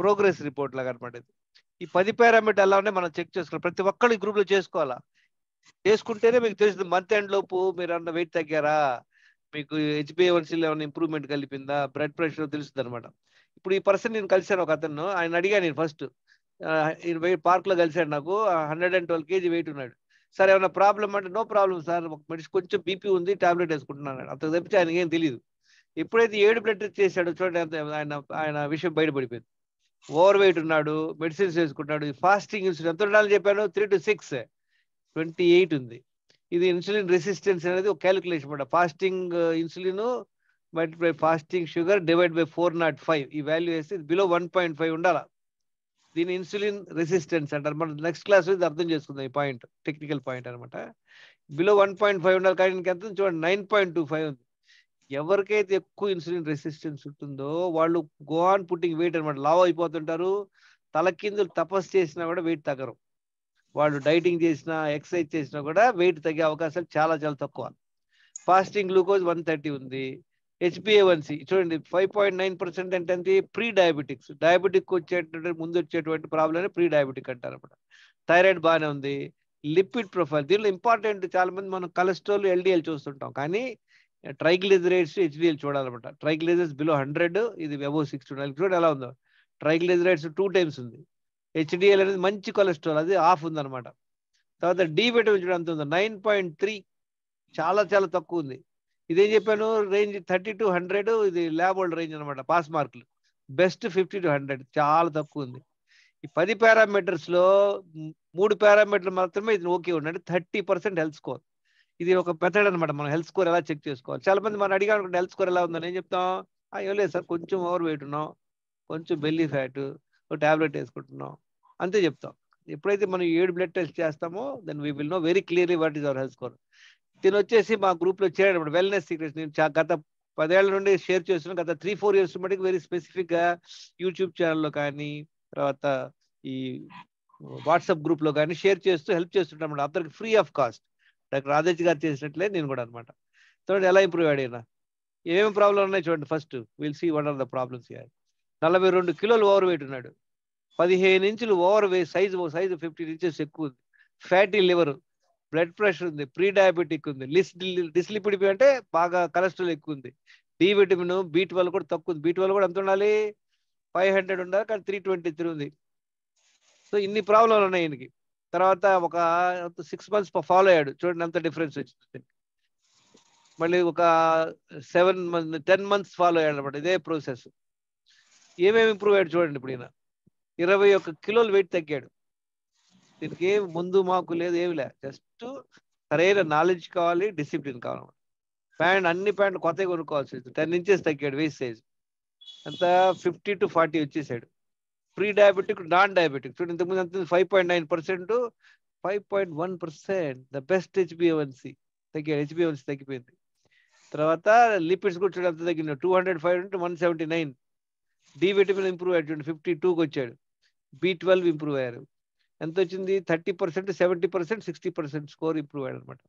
Progress report లాగా అనమాట ఇది. ఈ 10 పారామీటర్ ఎలా ఉన్నాయి మనం చెక్ చేసుకోవాలి. ప్రతి ఒక్కళ్ళు ఈ గ్రూప్ లో చేసుకోవాలా. చేసుకుంటేనే మీకు తెలుస్తుంది మంత్ ఎండ్ లోపు మీరు అన్న వెయిట్ తగ్గారా, మీకు హెచ్బిఏవన్సీలో ఏమైనా ఇంప్రూవ్మెంట్ కలిపిందా, బ్లడ్ ప్రెషర్ తెలుస్తుంది అనమాట. ఇప్పుడు ఈ పర్సన్ నేను కలిశాను, ఒక అతను, ఆయన అడిగాను నేను ఫస్ట్, పార్క్ లో కలిశాడు, నాకు 112 kg వెయిట్ ఉన్నాడు. సార్ ఏమైనా ప్రాబ్లమ్ అంటే, నో ప్రాబ్లం సార్, ఒక మనిషి కొంచెం బీపీ ఉంది, టాబ్లెట్ వేసుకుంటున్నాను. అంత తప్పితే ఆయనకి ఏం తెలియదు. ఎప్పుడైతే 7 బ్లడ్ టెస్ట్ చేశాడో చూడండి, ఆయన ఆయన విషయం బయటపడిపోయింది. ఓవర్ వెయిట్ ఉన్నాడు, మెడిసిన్స్ వేసుకుంటాడు. ఫాస్టింగ్ ఇన్సులిన్ ఎంత ఉండాలని చెప్పాను, 3 to 6, 28 ఉంది. ఇది ఇన్సులిన్ రెసిస్టెన్స్ అనేది ఒక క్యాలిక్యులేషన్ అనమాట. Fasting insulin by fasting sugar divide by 405, ఈ వాల్యూ వేస్తే బిలో 1.5 ఉండాలా. దీని ఇన్సులిన్ రెసిస్టెన్స్ అంటారు. మనం నెక్స్ట్ క్లాస్ ఇది అర్థం చేసుకుందాం, ఈ పాయింట్ టెక్నికల్ పాయింట్ అనమాట. బిలో 1.5 ఉండాలి, కానీ ఎంత చూడండి 9.25 ఉంది. ఎవరికైతే ఎక్కువ ఇన్సులిన్ రెసిస్టెన్స్ ఉంటుందో వాళ్ళు గో ఆన్ పుట్టింగ్ వెయిట్ అనమాట, లావ్ అయిపోతుంటారు. తలకిందులు తపస్సు చేసినా కూడా వెయిట్ తగ్గరు. వాళ్ళు డైటింగ్ చేసినా ఎక్సర్సైజ్ చేసినా కూడా వెయిట్ తగ్గే అవకాశాలు చాలా చాలా తక్కువ. ఫాస్టింగ్ గ్లూకోజ్ 130 ఉంది. హెచ్బిఏవన్సీ చూడండి 5.9% అంటే ప్రీ డయాబెటిక్స్. డయాబెటిక్ వచ్చేటువంటి ముందు వచ్చేటువంటి ప్రాబ్లమ్ ప్రీ డయాబెటిక్ అంటారు అనమాట. థైరాయిడ్ బాగానే ఉంది. లిపిడ్ ప్రొఫైల్ దీనిలో ఇంపార్టెంట్, చాలా మంది మనం కొలెస్ట్రాల్ ఎల్డిఎల్ చూస్తుంటాం, కానీ ట్రైగ్లిజరైడ్స్ హెచ్డిఎల్ చూడాలన్నమాట. ట్రైగ్లిజరైడ్స్ బిలో 100, ఇది అబోవ్ 60 ఉండాలి. చూడండి ఎలా ఉందో. ట్రైగ్లిజరైడ్స్ 2 times ఉంది. హెచ్డిఎల్ అనేది మంచి కొలెస్ట్రాల్, అది ఆఫ్ ఉందన్నమాట. తర్వాత డి విటమిన్ చూడండి ఎంత ఉందో, 9.3, చాలా చాలా తక్కువ ఉంది. ఇదేం చెప్పాను, రేంజ్ 30 to 100, ఇది ల్యాబ్ వరల్డ్ రేంజ్ అనమాట. పాస్ మార్కులు బెస్ట్ 50 to 100, చాలా తక్కువ ఉంది. ఈ 10 పారామీటర్స్ లో 3 పారామీటర్లు మాత్రమే ఇది ఓకే ఉంది, అంటే 30% హెల్త్ స్కోర్. ఇది ఒక మెథడ్ అనమాట, మనం హెల్త్ స్కోర్ ఎలా చెక్ చేసుకోవాలి. చాలా మంది మనం అడిగా అనుకుంటే హెల్త్ స్కోర్ ఎలా ఉందని ఏం చెప్తాం, ఏం లేదు సార్, కొంచెం ఓవర్ వెయిట్ ఉన్నాం, కొంచెం బెల్లీ ఫ్యాట్, ఒక టాబ్లెట్ వేసుకుంటున్నాం, అంతే చెప్తాం. ఎప్పుడైతే మనం 7 బ్లడ్ టెస్ట్ చేస్తామో then we will know very clearly what is our health score. దీని వచ్చేసి మా గ్రూప్ లో చేరడం వెల్నెస్ సీక్రెట్స్, నేను గత 10 ఏళ్ల నుండి షేర్ చేస్తున్నాను. గత 3-4 years మటుకు వెరీ స్పెసిఫిక్ గా యూట్యూబ్ ఛానల్లో కానీ, తర్వాత ఈ వాట్సాప్ గ్రూప్ లో కానీ షేర్ చేస్తూ హెల్ప్ చేస్తుంటాం అందరికి free of cost. Doctor Radhesh గారు చేసినట్లే నేను కూడా అనమాట. చూడండి ఎలా ఇంప్రూవ్ అయ్యాడు. ఏమేమి ప్రాబ్లం ఉన్నాయి చూడండి. First will see what are the problems. 42 కిలోలు ఓవర్ వెయిట్ ఉన్నాడు. 15 ఇంచులు ఓవర్ వెయిట్, సైజు 15 inches ఎక్కువ ఉంది. ఫ్యాటీ లివర్, బ్లడ్ ప్రెషర్ ఉంది, ప్రీ డయాబెటిక్ ఉంది, డిస్లిపిడిపి అంటే బాగా కొలెస్ట్రాల్ ఎక్కువ ఉంది. డి విటమిన్, B12 కూడా తక్కువ ఉంది. B12 కూడా ఎంత ఉండాలి, 500 ఉండాలి, కానీ 323 ఉంది. సో ఇన్ని ప్రాబ్లంలు ఉన్నాయి ఈయనకి. తర్వాత ఒక 6 months ఫాలో అయ్యాడు, చూడండి ఎంత డిఫరెన్స్ వచ్చింది. మళ్ళీ ఒక 10 months ఫాలో అయ్యాడు అనమాట, ఇదే ప్రాసెస్. ఏమేమి ఇంప్రూవ్ అయ్యాడు చూడండి. ఇప్పుడు ఈయన 21 కిలోలు వెయిట్ తగ్గాడు. దీనికి ఏం ముందు మాకు లేదు, ఏమి లే, జస్ట్ సరైన నాలెడ్జ్ కావాలి, డిసిప్లిన్ కావాలి. అన్ని ప్యాంట్లు కొత్తగా కొనుక్కోవాల్సి 10 inches తగ్గాడు వెయిట్ సైజ్. అంత 50 to 40 వచ్చేసాడు. ప్రీ డయాబెటిక్, నాన్ డయాబెటిక్ చూడండి, ఇంతకుముందు అంత 5.9%, 5.1%, ద బెస్ట్ హెచ్బిఏవన్సీ తగ్గాడు. హెచ్బిఏవన్సీ తగ్గిపోయింది. తర్వాత లిపిడ్స్ కూడా చూడండి ఎంత తగ్గింది, 205 నుండి 179. డి విటమిన్ ఇంప్రూవ్ అయ్యాడు చూడండి, 52కి వచ్చాడు. B12 ఇంప్రూవ్ అయ్యారు. ఎంత వచ్చింది, 30%, 70%, 60% స్కోర్ ఇంప్రూవ్ అయ్యాడు అనమాట.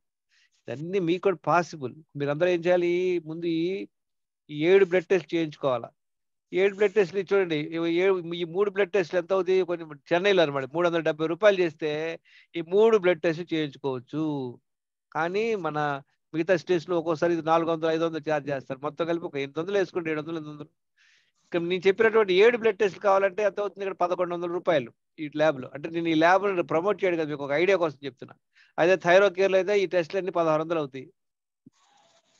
ఇవన్నీ మీకు కూడా పాసిబుల్. మీరందరూ ఏం చేయాలి, ముందు ఈ 7 బ్లడ్ టెస్ట్ చేయించుకోవాలా. 7 బ్లడ్ టెస్ట్లు చూడండి, ఈ 3 బ్లడ్ టెస్ట్లు ఎంత అవుతాయి, కొన్ని చెన్నైలో అనమాట 370 రూపాయలు చేస్తే ఈ 3 బ్లడ్ టెస్ట్ చేయించుకోవచ్చు. కానీ మన మిగతా స్టేట్స్ లో ఒక్కోసారి 400, 500 ఛార్జ్ చేస్తారు. మొత్తం కలిపి ఒక 800 వేసుకోండి, 700, 800. ఇక్కడ నేను చెప్పినటువంటి 7 బ్లడ్ టెస్ట్లు కావాలంటే ఎంత అవుతుంది, ఇక్కడ 1100 రూపాయలు ఈ ల్యాబ్ లో. అంటే నేను ఈ ల్యాబ్ ప్రమోట్ చేయడం కదా, మీకు ఒక ఐడియా కోసం చెప్తున్నా. అదే థైరో కేర్ లో అయితే ఈ టెస్ట్లు అన్ని 1600 అవుతాయి.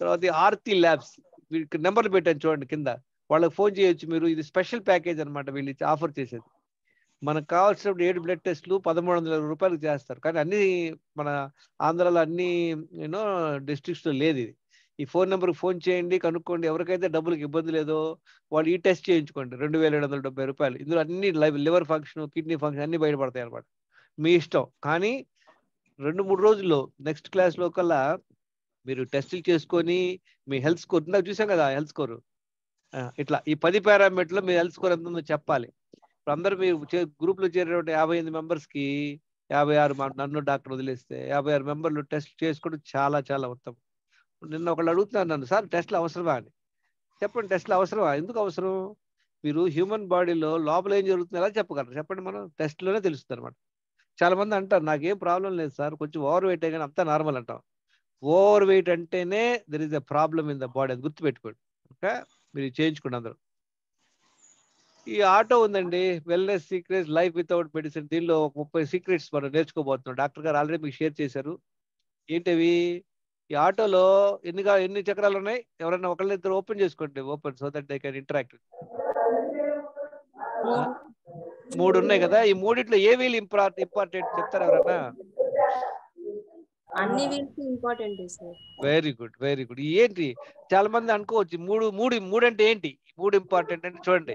తర్వాత ఆర్తి ల్యాబ్స్, వీళ్ళకి నెంబర్లు పెట్టాను చూడండి కింద, వాళ్ళకి ఫోన్ చేయొచ్చు మీరు. ఇది స్పెషల్ ప్యాకేజ్ అనమాట, వీళ్ళు ఆఫర్ చేసేది. మనకు కావాల్సినప్పుడు 7 బ్లడ్ టెస్ట్లు 1300 రూపాయలకు చేస్తారు. కానీ అన్ని మన ఆంధ్రాలో అన్ని డిస్ట్రిక్ట్స్ లో లేదు ఇది. ఈ ఫోన్ నెంబర్కి ఫోన్ చేయండి, కనుక్కోండి. ఎవరికైతే డబ్బులకు ఇబ్బంది లేదో వాళ్ళు ఈ టెస్ట్ చేయించుకోండి, 2770 రూపాయలు. ఇందులో అన్ని లివర్ ఫంక్షన్, కిడ్నీ ఫంక్షన్ అన్ని బయటపడతాయి అనమాట. మీ ఇష్టం. కానీ 2-3 రోజుల్లో నెక్స్ట్ క్లాస్ లో కల్లా మీరు టెస్టులు చేసుకొని మీ హెల్త్ స్కోర్, నాకు చూసాం కదా హెల్త్ స్కోర్, ఇట్లా ఈ 10 పారామీటర్లో మీ హెల్త్ స్కోర్ ఎంత ఉందో చెప్పాలి. ఇప్పుడు అందరూ మీరు గ్రూప్ లో చేరినటువంటి 58 members కి 56, నన్ను డాక్టర్ వదిలేస్తే 56 members టెస్ట్ చేసుకోవడం చాలా చాలా ఉత్తమం. నిన్న ఒకళ్ళు అడుగుతున్నారు నన్ను, సార్ టెస్ట్లు అవసరమా అని. చెప్పండి, టెస్ట్లు అవసరమా, ఎందుకు అవసరం? మీరు హ్యూమన్ బాడీలో లోపల ఏం జరుగుతుంది ఎలా చెప్పగలరు చెప్పండి? మనం టెస్ట్లోనే తెలుస్తుంది అనమాట. చాలా మంది అంటారు నాకేం ప్రాబ్లం లేదు సార్, కొంచెం ఓవర్ వెయిట్ కానీ అంతా నార్మల్ అంటాం. ఓవర్ వెయిట్ అంటేనే there is a problem in the body, అది గుర్తుపెట్టుకోండి. ఓకే, మీరు చేయించుకోండి అందరూ. ఈ ఆటో ఉందండి, wellness secrets life without medicine. దీనిలో ఒక 30 సీక్రెట్స్ మనం నేర్చుకోబోతున్నాం. డాక్టర్ గారు ఆల్రెడీ మీకు షేర్ చేశారు. ఏంటవి? ఈ ఆటోలో ఎన్ని చక్రాలు ఉన్నాయి? ఎవరైనా ఒకళ్ళిద్దరు ఓపెన్ చేసుకోండి, open so that they can interact. 3 ఉన్నాయి కదా, ఈ మూడిట్లో ఏ వీల్ ఇంపార్టెంట్ చెప్తారు ఎవరన్నా? అన్ని wheels important sir. Very good, very good. ఏంటి చాలా మంది అనుకోవచ్చు మూడు మూడు మూడు అంటే ఏంటి? మూడు ఇంపార్టెంట్ అంటే చూడండి,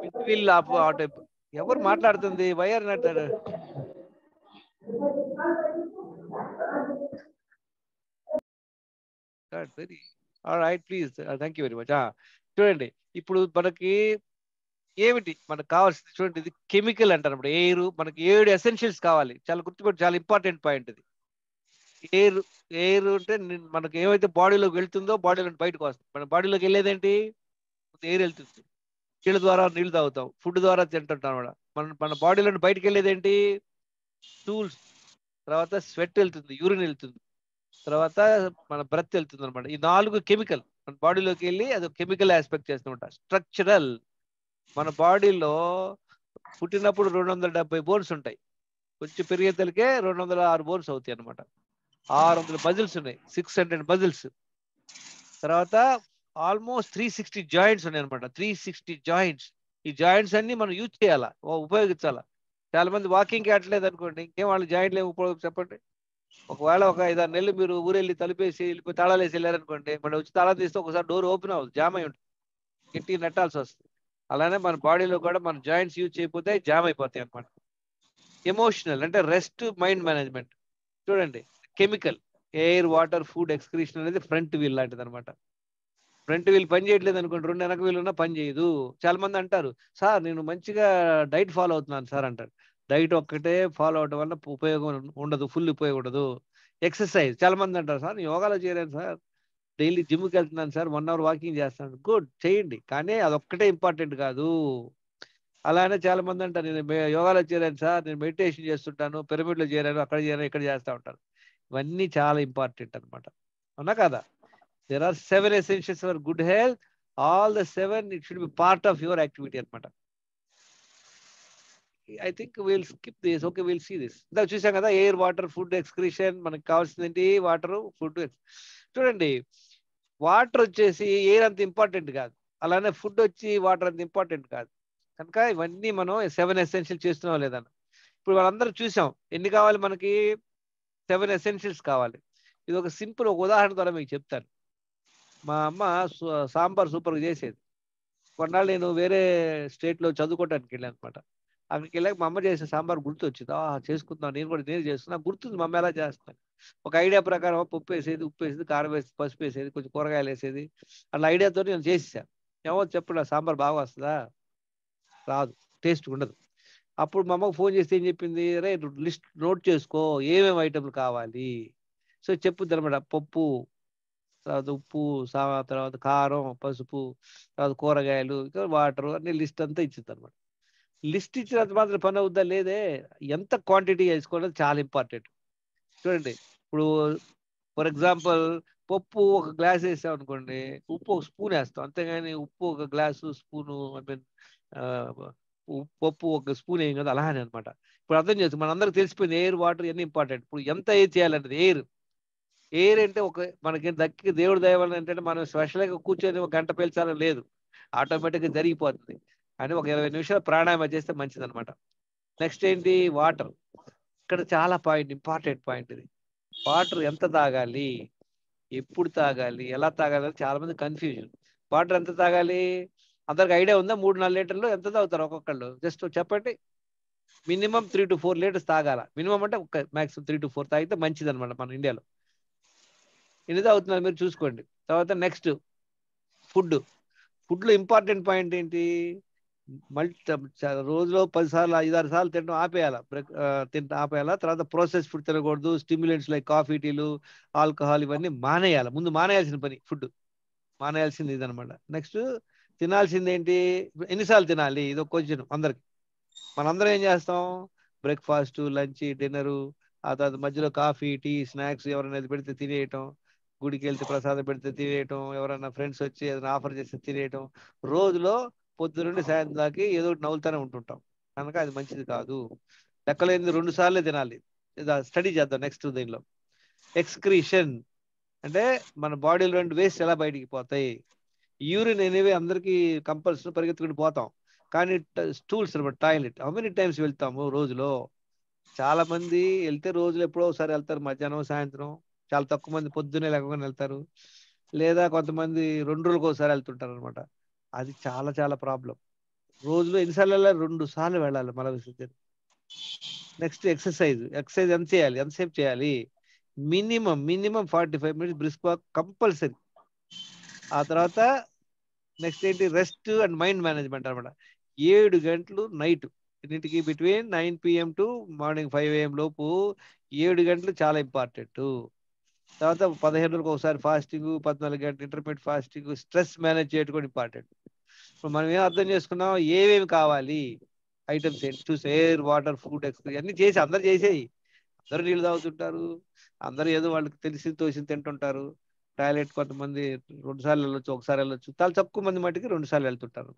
విత్ వీల్ ఆటో. ఎవరు మాట్లాడుతుంది? Why are not very right, please, thank you very much. చూడండి, ఇప్పుడు మనకి ఏమిటి మనకు కావాల్సింది? చూడండి, ఇది కెమికల్ అంటారు. ఇప్పుడు ఎయిర్, మనకి 7 ఎసెన్షియల్స్ కావాలి. చాలా గుర్తుపెట్టి, చాలా ఇంపార్టెంట్ పాయింట్ ఇది. ఎయిర్, ఎయిర్ అంటే మనకి ఏమైతే బాడీలోకి వెళ్తుందో బాడీలో బయటకు వస్తుంది. మన బాడీలోకి వెళ్ళేదేంటి? ఎయిర్ వెళ్తుంది. నీళ్ళ ద్వారా నీళ్లు తాగుతాం, ఫుడ్ ద్వారా తింటుంటాం కూడా. మన బాడీలో బయటకు వెళ్ళేదేంటి? టూల్స్. తర్వాత స్వెట్ వెళ్తుంది, యూరిన్ వెళ్తుంది, తర్వాత మన బ్రెత్ వెళ్తుంది అనమాట. ఈ 4 కెమికల్ మన బాడీలోకి వెళ్ళి అది కెమికల్ ఆస్పెక్ట్ చేస్తుంటాం. స్ట్రక్చరల్. మన బాడీలో పుట్టినప్పుడు 270 బోన్స్ ఉంటాయి, కొంచెం పెరిగేతలకే 206 బోన్స్ అవుతాయి అనమాట. 600 మజిల్స్ ఉన్నాయి, 600 మజిల్స్. తర్వాత ఆల్మోస్ట్ 360 జాయింట్స్ ఉన్నాయి అనమాట, 360 జాయింట్స్. ఈ జాయింట్స్ అన్ని మనం యూజ్ చేయాలా, ఉపయోగించాలా. చాలా మంది వాకింగ్ ఆడలేదు అనుకోండి, ఇంకేం వాళ్ళు జాయింట్లు ఏమి ఉపయోగం చెప్పండి? ఒకవేళ ఒక 5-6 నెలలు మీరు ఊరెళ్ళి తలుపేసి వెళ్ళిపోయి తాళాలు వేసి వెళ్ళారనుకోండి, మనం వచ్చి తాళం తీస్తే ఒకసారి డోర్ ఓపెన్ అవ్వదు, జామ్ అయి ఉంటుంది, గట్టి నెట్టాల్సి వస్తుంది. అలానే మన బాడీలో కూడా మన జాయింట్స్ యూజ్ చేయకపోతే జామ్ అయిపోతాయి అనమాట. ఎమోషనల్ అంటే రెస్ట్, మైండ్ మేనేజ్మెంట్. చూడండి, chemical, air, water, food, excretion అనేది ఫ్రంట్ వీల్ లాంటిది అనమాట. ఫ్రంట్ వీల్ పని చేయట్లేదు అనుకోండి, 2 వెనక వీల్ ఉన్నా పని చేయదు. చాలా మంది అంటారు, సార్ నేను మంచిగా డైట్ ఫాలో అవుతున్నాను సార్ అంటారు. డైట్ ఒక్కటే ఫాలో అవడం వల్ల ఉపయోగం ఉండదు, ఫుల్ ఉపయోగం ఉండదు. ఎక్సర్సైజ్, చాలా మంది అంటారు సార్ నేను యోగాలో చేరాను సార్, డైలీ జిమ్కి వెళ్తున్నాను సార్, 1 అవర్ వాకింగ్ చేస్తాను. గుడ్, చేయండి, కానీ అదొక్కటే ఇంపార్టెంట్ కాదు. అలానే చాలా మంది అంటారు నేను యోగాలో చేరాను సార్, నేను మెడిటేషన్ చేస్తుంటాను, పిరమిడ్లో చేరాను, అక్కడ చేరాను, ఇక్కడ చేస్తూ ఉంటాను. ఇవన్నీ చాలా ఇంపార్టెంట్ అనమాట, అవునా కదా? There are 7 essentials for good health. All the 7, it should be part of your activity అనమాట. I think we'll skip this. Okay, we'll see this. ఇందాక చూసాం కదా, ఎయిర్, వాటర్, ఫుడ్, ఎక్స్క్రీషన్. మనకు కావాల్సింది వాటర్, ఫుడ్. చూడండి, వాటర్ వచ్చేసి air అంత important కాదు, అలానే ఫుడ్ వచ్చి వాటర్ అంత ఇంపార్టెంట్ కాదు. కనుక ఇవన్నీ మనం 7 ఎసెన్షియల్ చేస్తున్నాం లేదన్న. ఇప్పుడు వాళ్ళందరూ చూసాం, ఎన్ని కావాలి మనకి? 7 ఎసెన్షియల్స్ కావాలి. ఇది ఒక సింపుల్ ఒక ఉదాహరణ ద్వారా మీకు చెప్తాను. మా అమ్మ సాంబార్ సూపర్గా చేసేది. కొన్నాళ్ళు నేను వేరే స్టేట్లో చదువుకోవడానికి వెళ్ళాను అనమాట. అక్కడికి వెళ్ళాక మా అమ్మ చేసే సాంబార్ గుర్తు వచ్చింది. చేసుకుందాం, నేను చేస్తున్నా, గుర్తుంది మా అమ్మ ఎలా చేస్తాను. ఒక ఐడియా ప్రకారం పప్పు వేసేది, ఉప్పు వేసేది, కారం వేసేది, పసుపు వేసేది, కొంచెం కూరగాయలు వేసేది, అలా ఐడియాతో నేను చేసేసాను. ఏమో చెప్పండి, సాంబార్ బాగా వస్తుందా? రాదు, టేస్ట్ ఉండదు. అప్పుడు మా అమ్మకు ఫోన్ చేస్తే ఏం చెప్పింది, రే లిస్ట్ నోట్ చేసుకో, ఏమేమి ఐటమ్లు కావాలి. సో చెప్పుద్ది అనమాట, పప్పు, తర్వాత ఉప్పు, తర్వాత కారం, పసుపు, తర్వాత కూరగాయలు, వాటర్, అన్ని లిస్ట్ అంతా ఇచ్చింది అనమాట. లిస్ట్ ఇచ్చినంత మాత్రం పని అవుద్దా? లేదే, ఎంత క్వాంటిటీ వేసుకోవడం చాలా ఇంపార్టెంట్. చూడండి, ఇప్పుడు ఫర్ ఎగ్జాంపుల్ పప్పు ఒక గ్లాస్ వేసాం అనుకోండి, ఉప్పు ఒక స్పూన్ వేస్తాం, అంతేగాని ఉప్పు ఒక గ్లాసు స్పూను, ఐ మీన్ పప్పు ఒక స్పూన్ వేయం కదా, అలానే అనమాట. ఇప్పుడు అర్థం చేస్తాం, మన అందరికి తెలిసిపోయింది ఎయిర్, వాటర్ ఇవన్నీ ఇంపార్టెంట్. ఇప్పుడు ఎంత ఎయిర్ చేయాలన్నది, ఎయిర్ అంటే ఒక మనకి దక్కి దేవుడి దయ వల్ల ఏంటంటే మనం స్పెషల్గా కూర్చొని ఒక గంట పీల్చాలని లేదు, ఆటోమేటిక్గా జరిగిపోతుంది. అని ఒక 20 నిమిషాలు ప్రాణాయామం చేస్తే మంచిది అనమాట. నెక్స్ట్ ఏంటి? వాటర్. ఇక్కడ చాలా ఇంపార్టెంట్ పాయింట్ ఇది. వాటర్ ఎంత తాగాలి, ఎప్పుడు తాగాలి, ఎలా తాగాలి, చాలా మంది కన్ఫ్యూజన్. వాటర్ ఎంత తాగాలి? అందరికి ఐడియా ఉందా? 3-4 లీటర్లు ఎంత తాగుతారు ఒక్కొక్కళ్ళు? జస్ట్ చెప్పండి. మినిమం 3 to 4 లీటర్స్ తాగాల. మినిమం అంటే ఒక మ్యాక్సిమం 3 to 4 తాగితే మంచిది అనమాట మన ఇండియాలో. ఎన్ని తాగుతున్నారు మీరు చూసుకోండి. తర్వాత నెక్స్ట్ ఫుడ్. ఫుడ్లో ఇంపార్టెంట్ పాయింట్ ఏంటి? రోజులో 10 సార్లు 5-6 సార్లు తినడం ఆపేయాలా, ఆపేయాలా. తర్వాత ప్రాసెస్ ఫుడ్ తినకూడదు, స్టిమ్యులెంట్స్ లైక్ కాఫీ, టీలు, ఆల్కహాల్ ఇవన్నీ మానేయాలి. ముందు మానేయాల్సిన పని ఫుడ్, మానేయాల్సింది ఇదనమాట. నెక్స్ట్ తినాల్సింది ఏంటి, ఎన్నిసార్లు తినాలి, ఇది ఒక క్వశ్చన్ అందరికి. మనందరం ఏం చేస్తాం, బ్రేక్ఫాస్ట్, లంచ్, డిన్నరు, ఆ తర్వాత మధ్యలో కాఫీ, టీ, స్నాక్స్ ఎవరైనా ఇది పెడితే తినేయటం, గుడికి వెళ్తే ప్రసాదం పెడితే తినేయటం, ఎవరైనా ఫ్రెండ్స్ వచ్చి ఏదైనా ఆఫర్ చేస్తే తినేయటం. రోజులో పొద్దు నుండి సాయంత్రం దాకా ఏదో ఒకటి నవ్వులుతూనే ఉంటుంటాం. కనుక అది మంచిది కాదు. లెక్కలేని 2 సార్లే తినాలి. స్టడీ చేద్దాం నెక్స్ట్ దీనిలో. ఎక్స్క్రీషన్ అంటే మన బాడీలో 2 వేస్ట్ ఎలా బయటికి పోతాయి. యూరిన్ అనేవి అందరికీ కంపల్సరీ పరిగెత్తుకుని పోతాం, కానీ స్టూల్స్ అనమాట, టాయిలెట్ హౌ మెనీ టైమ్స్ వెళ్తాము రోజులో. చాలా మంది వెళ్తే రోజులు ఎప్పుడో ఒకసారి వెళ్తారు, మధ్యాహ్నం, సాయంత్రం. చాలా తక్కువ మంది పొద్దున్నే లేకుండా వెళ్తారు, లేదా కొంతమంది 2 రోజులకు ఒకసారి వెళ్తుంటారు అనమాట. అది చాలా చాలా ప్రాబ్లం. రోజులో ఎన్నిసార్లు వెళ్ళాలి, 2 సార్లు వెళ్ళాలి మల విసర్జన. Next exercise. ఎక్సర్సైజ్ ఎంత చేయాలి, ఎంతసేపు చేయాలి, minimum 45 minutes brisk walk compulsory. ఆ తర్వాత నెక్స్ట్ ఏంటి, రెస్ట్ అండ్ మైండ్ మేనేజ్మెంట్ అనమాట. 7 గంటలు నైట్, ఇంటికి between 9 PM to morning 5 AM లోపు 7 గంటలు చాలా ఇంపార్టెంట్. తర్వాత 15 రోజులకు ఒకసారి ఫాస్టింగ్, 14 గంటలు ఇంటర్మీడియట్ ఫాస్టింగ్. స్ట్రెస్ మేనేజ్ చేయడం కూడా ఇంపార్టెంట్. ఇప్పుడు మనం ఏం అర్థం చేసుకున్నాం, ఏమేమి కావాలి, ఐటమ్స్ ఏంటి చూసి, ఎయిర్, వాటర్, ఫుడ్, ఎక్సర్సైజ్ అన్ని చేసి అందరు చేసేయి. అందరూ నీళ్ళు తాగుతుంటారు, అందరూ ఏదో వాళ్ళకి తెలిసి తోసింది తింటుంటారు. టాయిలెట్ కొంతమంది 2 సార్లు వెళ్ళొచ్చు, ఒకసారి వెళ్ళొచ్చు. చాలా తక్కువ మంది మటుకి 2 సార్లు వెళ్తుంటారు.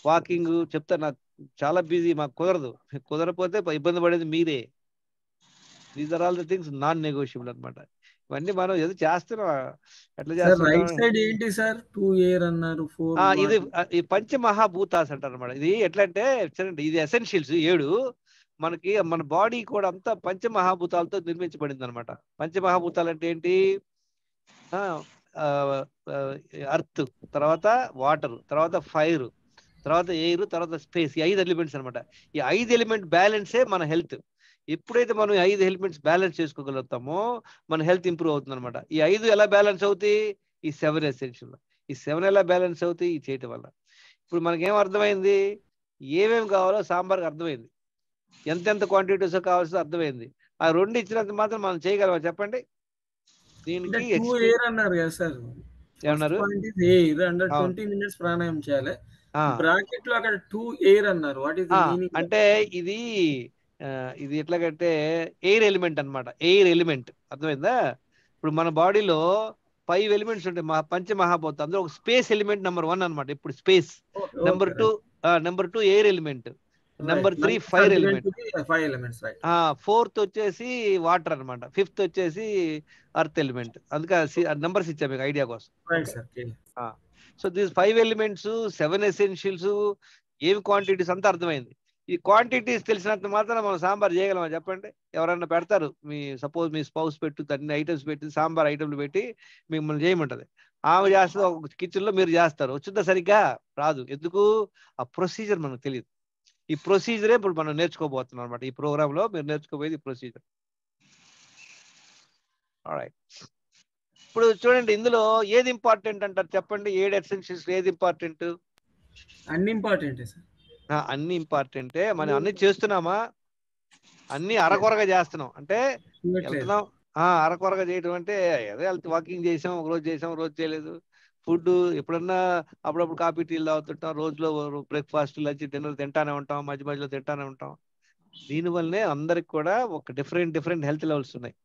వాకింగ్ చెప్తా, నాకు చాలా బిజీ, మాకు కుదరదు. కుదరపోతే ఇబ్బంది పడేది మీరే. These are all the things non negotiable అనమాట. ఇవన్నీ మనం ఏదో చేస్తున్నాం, ఎట్లా సార్ చేస్తుంటాం. రైట్ సైడ్ ఏంటి సార్, 2 ఎయిర్ అన్నారు, 4 ఇది ఈ పంచమహాభూతాస్ అంటారు అనమాట. ఇది ఎట్లా అంటే చూడండి, ఇది ఎసెన్షియల్స్ 7. మనకి మన బాడీ కూడా అంతా పంచమహాభూతాలతో నిర్మించబడింది అనమాట. పంచమహాభూతాలు అంటే ఏంటి, అర్త్, తర్వాత వాటర్, తర్వాత ఫైర్, తర్వాత ఎయిర్, తర్వాత స్పేస్. ఈ 5 ఎలిమెంట్స్ అనమాట. ఈ 5 ఎలిమెంట్ బ్యాలెన్సే మన హెల్త్. ఎప్పుడైతే మనం ఈ 5 ఎలిమెంట్స్ బ్యాలెన్స్ చేసుకోగలుగుతామో మన హెల్త్ ఇంప్రూవ్ అవుతుంది అనమాట. ఈ 5 ఎలా బ్యాలెన్స్ అవుతాయి, ఈ 7 ఎసెన్షియల్. ఈ 7 ఎలా బ్యాలెన్స్ అవుతాయి, ఈ చేయటం వల్ల. ఇప్పుడు మనకేం అర్థమైంది, ఏమేమి కావాలో సాంబార్కి అర్థమైంది, ఎంతెంత క్వాంటిటీస్ కావాల్సిందో అర్థమైంది. ఆ 2 ఇచ్చినంత మాత్రం మనం చేయగలమా చెప్పండి. దీనికి 2 ఎయిర్ అన్నారు కదా సార్. ఫస్ట్ ఏమన్నారు, పాయింట్ ఇస్ ఎయిర్ అండర్ అవును. 20 మినిట్స్ ప్రాణాయామం చేయాలి. ఆ, బ్రాకెట్ లో అక్కడ 2 ఎయిర్ అన్నారు. What is the meaning? అంటే ఇది ఇది ఎట్లాగంటే ఎయిర్ ఎలిమెంట్ అన్నమాట. ఎయిర్ ఎలిమెంట్ అర్థమైందా. ఇప్పుడు మన బాడీలో 5 ఎలిమెంట్స్ ఉంటాయి, పంచమహాభూతం. అందులో ఒక స్పేస్ ఎలిమెంట్ నెంబర్ 1 అన్నమాట. ఇప్పుడు space. Number 2 air element. Number 3 fire element. 5 elements right. 4th వచ్చేసి వాటర్ అన్నమాట. 5th వచ్చేసి అర్త్ ఎలిమెంట్. అందుకే నెంబర్స్ ఇచ్చా మీకు ఐడియా కోసం. Right sir. So these 5 elements, 7 essentials, ఏమి క్వాంటిటీస్ అంతా అర్థమైంది. ఈ క్వాంటిటీస్ తెలిసినంత మాత్రం మనం సాంబార్ చేయగలమా చెప్పండి. ఎవరన్నా పెడతారు, సపోజ్ మీ స్పౌస్ పెట్టు, అన్ని ఐటమ్స్ పెట్టి సాంబార్ ఐటమ్లు పెట్టి మిమ్మల్ని చేయమంటది. ఆమె చేస్తుంది ఒక కిచెన్ లో, మీరు చేస్తారు. వచ్చిందా సరిగ్గా రాదు. ఎందుకు, ఆ ప్రొసీజర్ మనకు తెలియదు. ఈ ప్రొసీజరే ఇప్పుడు మనం నేర్చుకోబోతున్నాం అనమాట. ఈ ప్రోగ్రామ్ లో మీరు నేర్చుకోబోయేది ఈ ప్రొసీజర్. ఆల్రైట్. ఇప్పుడు చూడండి, ఇందులో ఏది ఇంపార్టెంట్ అంటారు చెప్పండి. 7 ఎసెన్షియల్స్ ఏది ఇంపార్టెంట్? అన్ని ఇంపార్టెంట్ సార్. అన్ని ఇంపార్టెంటే. మనం అన్ని చేస్తున్నామా, అన్ని అరకొరగా చేస్తున్నాం అంటే వెళ్తున్నాం. అరకొరగా చేయడం అంటే ఏదో వాకింగ్ చేసాం, ఒక రోజు చేసాం, ఒక రోజు చేయలేదు. ఫుడ్ ఎప్పుడన్నా అప్పుడప్పుడు కాఫీ టీలు తాగుతుంటాం, రోజులో బ్రేక్ఫాస్ట్, లంచ్, డిన్నర్ తింటానే ఉంటాం, మధ్య మధ్యలో తింటానే ఉంటాం. దీనివల్లనే అందరికి కూడా ఒక డిఫరెంట్ హెల్త్ లెవెల్స్ ఉన్నాయి.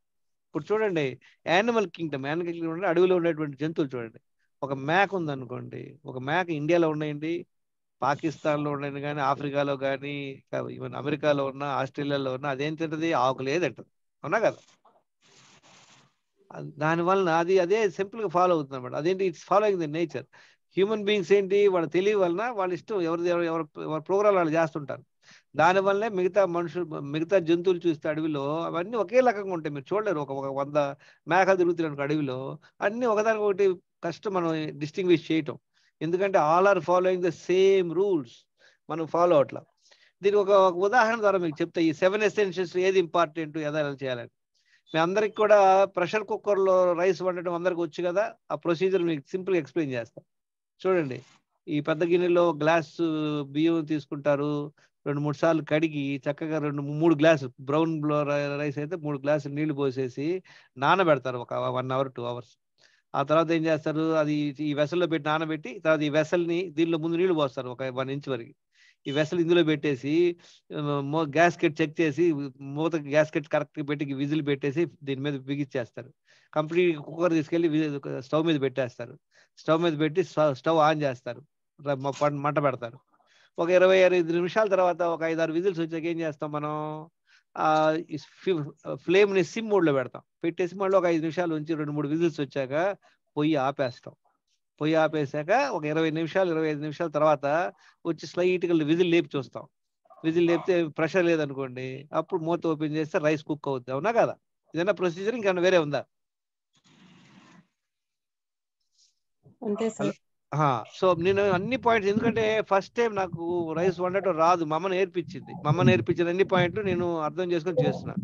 ఇప్పుడు చూడండి, యానిమల్ కింగ్డమ్ అంటే అడవిలో ఉండేటువంటి జంతువులు చూడండి. ఒక మేక ఉందనుకోండి, ఒక మేక ఇండియాలో ఉన్నాయండి, పాకిస్తాన్లో ఉండని కానీ, ఆఫ్రికాలో కానీ, ఈవెన్ అమెరికాలో ఉన్న, ఆస్ట్రేలియాలో ఉన్న, అదేం తింటది, ఆకులే తింటది. అవునా కదా. దానివల్ల అదే సింపుల్ గా ఫాలో అవుతుంది అనమాట. అదేంటి, it's following the nature. Human beings ఏంటి, వాళ్ళ తెలివి వలన వాళ్ళ ఇష్టం, ఎవరి ప్రోగ్రామ్ వాళ్ళు చేస్తుంటారు. దానివల్లనే మిగతా జంతువులు చూస్తే అడవిలో అవన్నీ ఒకే రకంగా ఉంటాయి. మీరు చూడలేరు ఒక 100 మేకలు తిరుగుతున్నాయి అడవిలో, అన్ని ఒకదానికి ఒకటి కష్టం మనం డిస్టింగ్విష్ చేయటం. ఎందుకంటే all are following the same rules, మనం ఫాలో అవట్లా. దీనికి ఒక ఉదాహరణ ద్వారా మీకు చెప్తా. ఈ 7 ఎసెన్షియల్స్ ఏది ఇంపార్టెంట్, ఎలా చేయాలని. మీ అందరికి కూడా ప్రెషర్ కుక్కర్లో రైస్ వండడం అందరికి వచ్చు కదా. ఆ ప్రొసీజర్ మీకు సింపుల్గా ఎక్స్ప్లెయిన్ చేస్తా. చూడండి, ఈ పెద్ద గిన్నెలో గ్లాసు బియ్యం తీసుకుంటారు. 2-3 సార్లు కడిగి చక్కగా 2-3 గ్లాసులు బ్రౌన్ రైస్ అయితే 3 గ్లాసులు నీళ్లు పోసేసి నానబెడతారు ఒక 1 hour 2 hours. ఆ తర్వాత ఏం చేస్తారు, అది ఈ వెసల్లో పెట్టి నానబెట్టి తర్వాత ఈ వెసల్ని దీనిలో ముందు నీళ్లు పోస్తారు ఒక 1 ఇంచ్ వరకు. ఈ వెసల్ ఇందులో పెట్టేసి గ్యాస్కెట్ చెక్ చేసి మూత గ్యాస్కెట్ కరెక్ట్ పెట్టి విజిల్ పెట్టేసి దీని మీద బిగిచ్చేస్తారు. కంప్లీట్ కుక్కర్ తీసుకెళ్లి స్టవ్ మీద పెట్టేస్తారు. స్టవ్ మీద పెట్టి స్టవ్ ఆన్ చేస్తారు, మంట పెడతారు. ఒక 25 నిమిషాల తర్వాత ఒక 5-6 విజిల్స్ వచ్చాక ఏం చేస్తాం మనం, ఆ ఫ్లేమ్ ని సిమ్ మోడ్ లో పెడతాం. పెట్టేసి మళ్ళీ ఒక 5 నిమిషాలు ఉంచి 2-3 విజిల్స్ వచ్చాక పొయ్యి ఆపేస్తాం. పొయ్యి ఆపేసాక ఒక 25 నిమిషాల తర్వాత వచ్చి స్లైట్ గా విజిల్ లేపి చూస్తాం. విజిల్ లేపితే ప్రెషర్ లేదనుకోండి, అప్పుడు మూత ఓపెన్ చేస్తే రైస్ కుక్ అవుద్ది. అవునా కదా? ఇదన్నా ప్రొసీజర్, ఇంకా వేరే ఉందా? అంతే సార్. సో నేను అన్ని పాయింట్స్, ఎందుకంటే ఫస్ట్ టైం నాకు రైస్ వండటం రాదు, మా అమ్మ నేర్పించింది. మా అమ్మ నేర్పించిన అన్ని పాయింట్లు నేను అర్థం చేసుకొని చేస్తున్నాను.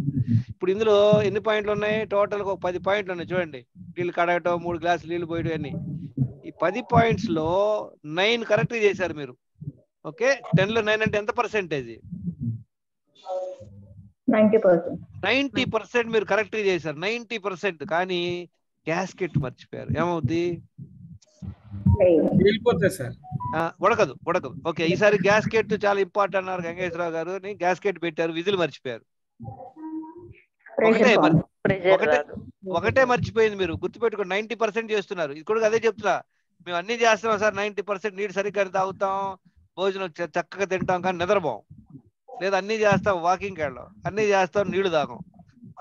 ఇప్పుడు ఇందులో ఎన్ని పాయింట్లు ఉన్నాయి? టోటల్ ఒక 10 పాయింట్లు ఉన్నాయి చూడండి. నీళ్ళు కడగటం, 3 గ్లాసులు నీళ్ళు పోయడం అన్ని. ఈ 10 పాయింట్స్ లో 9 కరెక్ట్ చేశారు మీరు. ఓకే, 10 లో 9 అంటే ఎంత పర్సెంటేజ్? 90%. 90% మీరు కరెక్ట్ చేశారు, 90%. కానీ గ్యాస్కెట్ మర్చిపోయారు, ఏమవుద్ది? వెళ్ళిపోతుంది సార్. ఉడకదు. ఓకే, ఈసారి గ్యాస్కెట్ చాలా ఇంపార్టెంట్ అన్నారు గంగేశ్వరరావు గారు. గ్యాస్కెట్ పెట్టారు, విజిల్ మర్చిపోయారు. ఒకటే మర్చిపోయింది. మీరు గుర్తుపెట్టుకోండి, 90% చేస్తున్నారు. ఇది కూడా అదే చెప్తున్నా, మేము అన్ని చేస్తున్నాం సార్, 90% నీళ్ళు సరిగ్గా తాగుతాం, భోజనం చక్కగా తింటాం, కానీ నిద్రపోం. లేదా అన్ని చేస్తాం, వాకింగ్కి వెళ్ళాం, అన్ని చేస్తాం, నీళ్లు తాగం,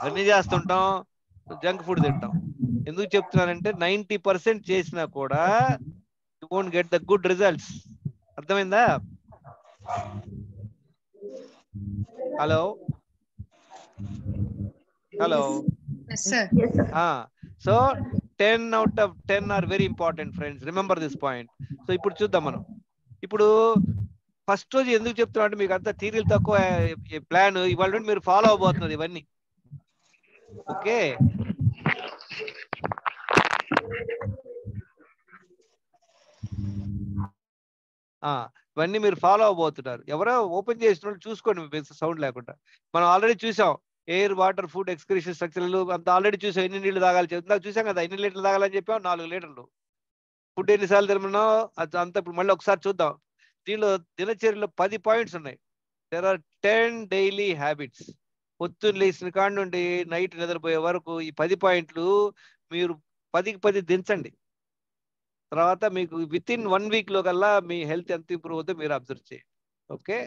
అన్ని చేస్తుంటాం, జంక్ ఫుడ్ తింటాం. ఎందుకు చెప్తున్నానంటే 90% చేసినా కూడా you won't get the good results. అర్థమైందా? Hello Yes, sir. Yes, sir. So 10 out of 10 are very important, friends. Remember this point. So ఇప్పుడు చూద్దాం మనం. ఇప్పుడు ఫస్ట్ రోజు ఎందుకు చెప్తున్నా అంటే, మీకు అంతా థియరీలు తక్కువ, ప్లాన్ ఇవాళ నుండి మీరు ఫాలో అవబోతున్నారు ఇవన్నీ. ఓకే, ఇవన్నీ మీరు ఫాలో అవబోతున్నారు. ఎవరో ఓపెన్ చేసిన వాళ్ళు చూసుకోండి సౌండ్ లేకుండా. మనం ఆల్రెడీ చూసాం, ఎయిర్, వాటర్, ఫుడ్, ఎక్స్క్రీషన్ స్ట్రక్చర్లు అంత ఆల్రెడీ చూసాం. ఎన్ని నీళ్లు తాగాలి చెప్తున్నా, చూసాం కదా. ఎన్ని లీటర్లు తాగాలని చెప్పాం? 4 లీటర్లు. ఫుడ్ ఎన్నిసార్లు తినమన్నాం అంతా ఇప్పుడు మళ్ళీ ఒకసారి చూద్దాం. దీనిలో దినచర్యలో 10 పాయింట్స్ ఉన్నాయి. There are 10 daily habits. పొద్దున్న లేచిన కాడ నుండి నైట్ నిద్రపోయే వరకు ఈ 10 పాయింట్లు మీరు 10కి 10 దించండి. తర్వాత మీకు విత్ ఇన్ 1 వీక్ లో కల్లా మీ హెల్త్ ఎంత ఇంప్రూవ్ అవుతుందో మీరు అబ్జర్వ్ చేయండి. ఓకే,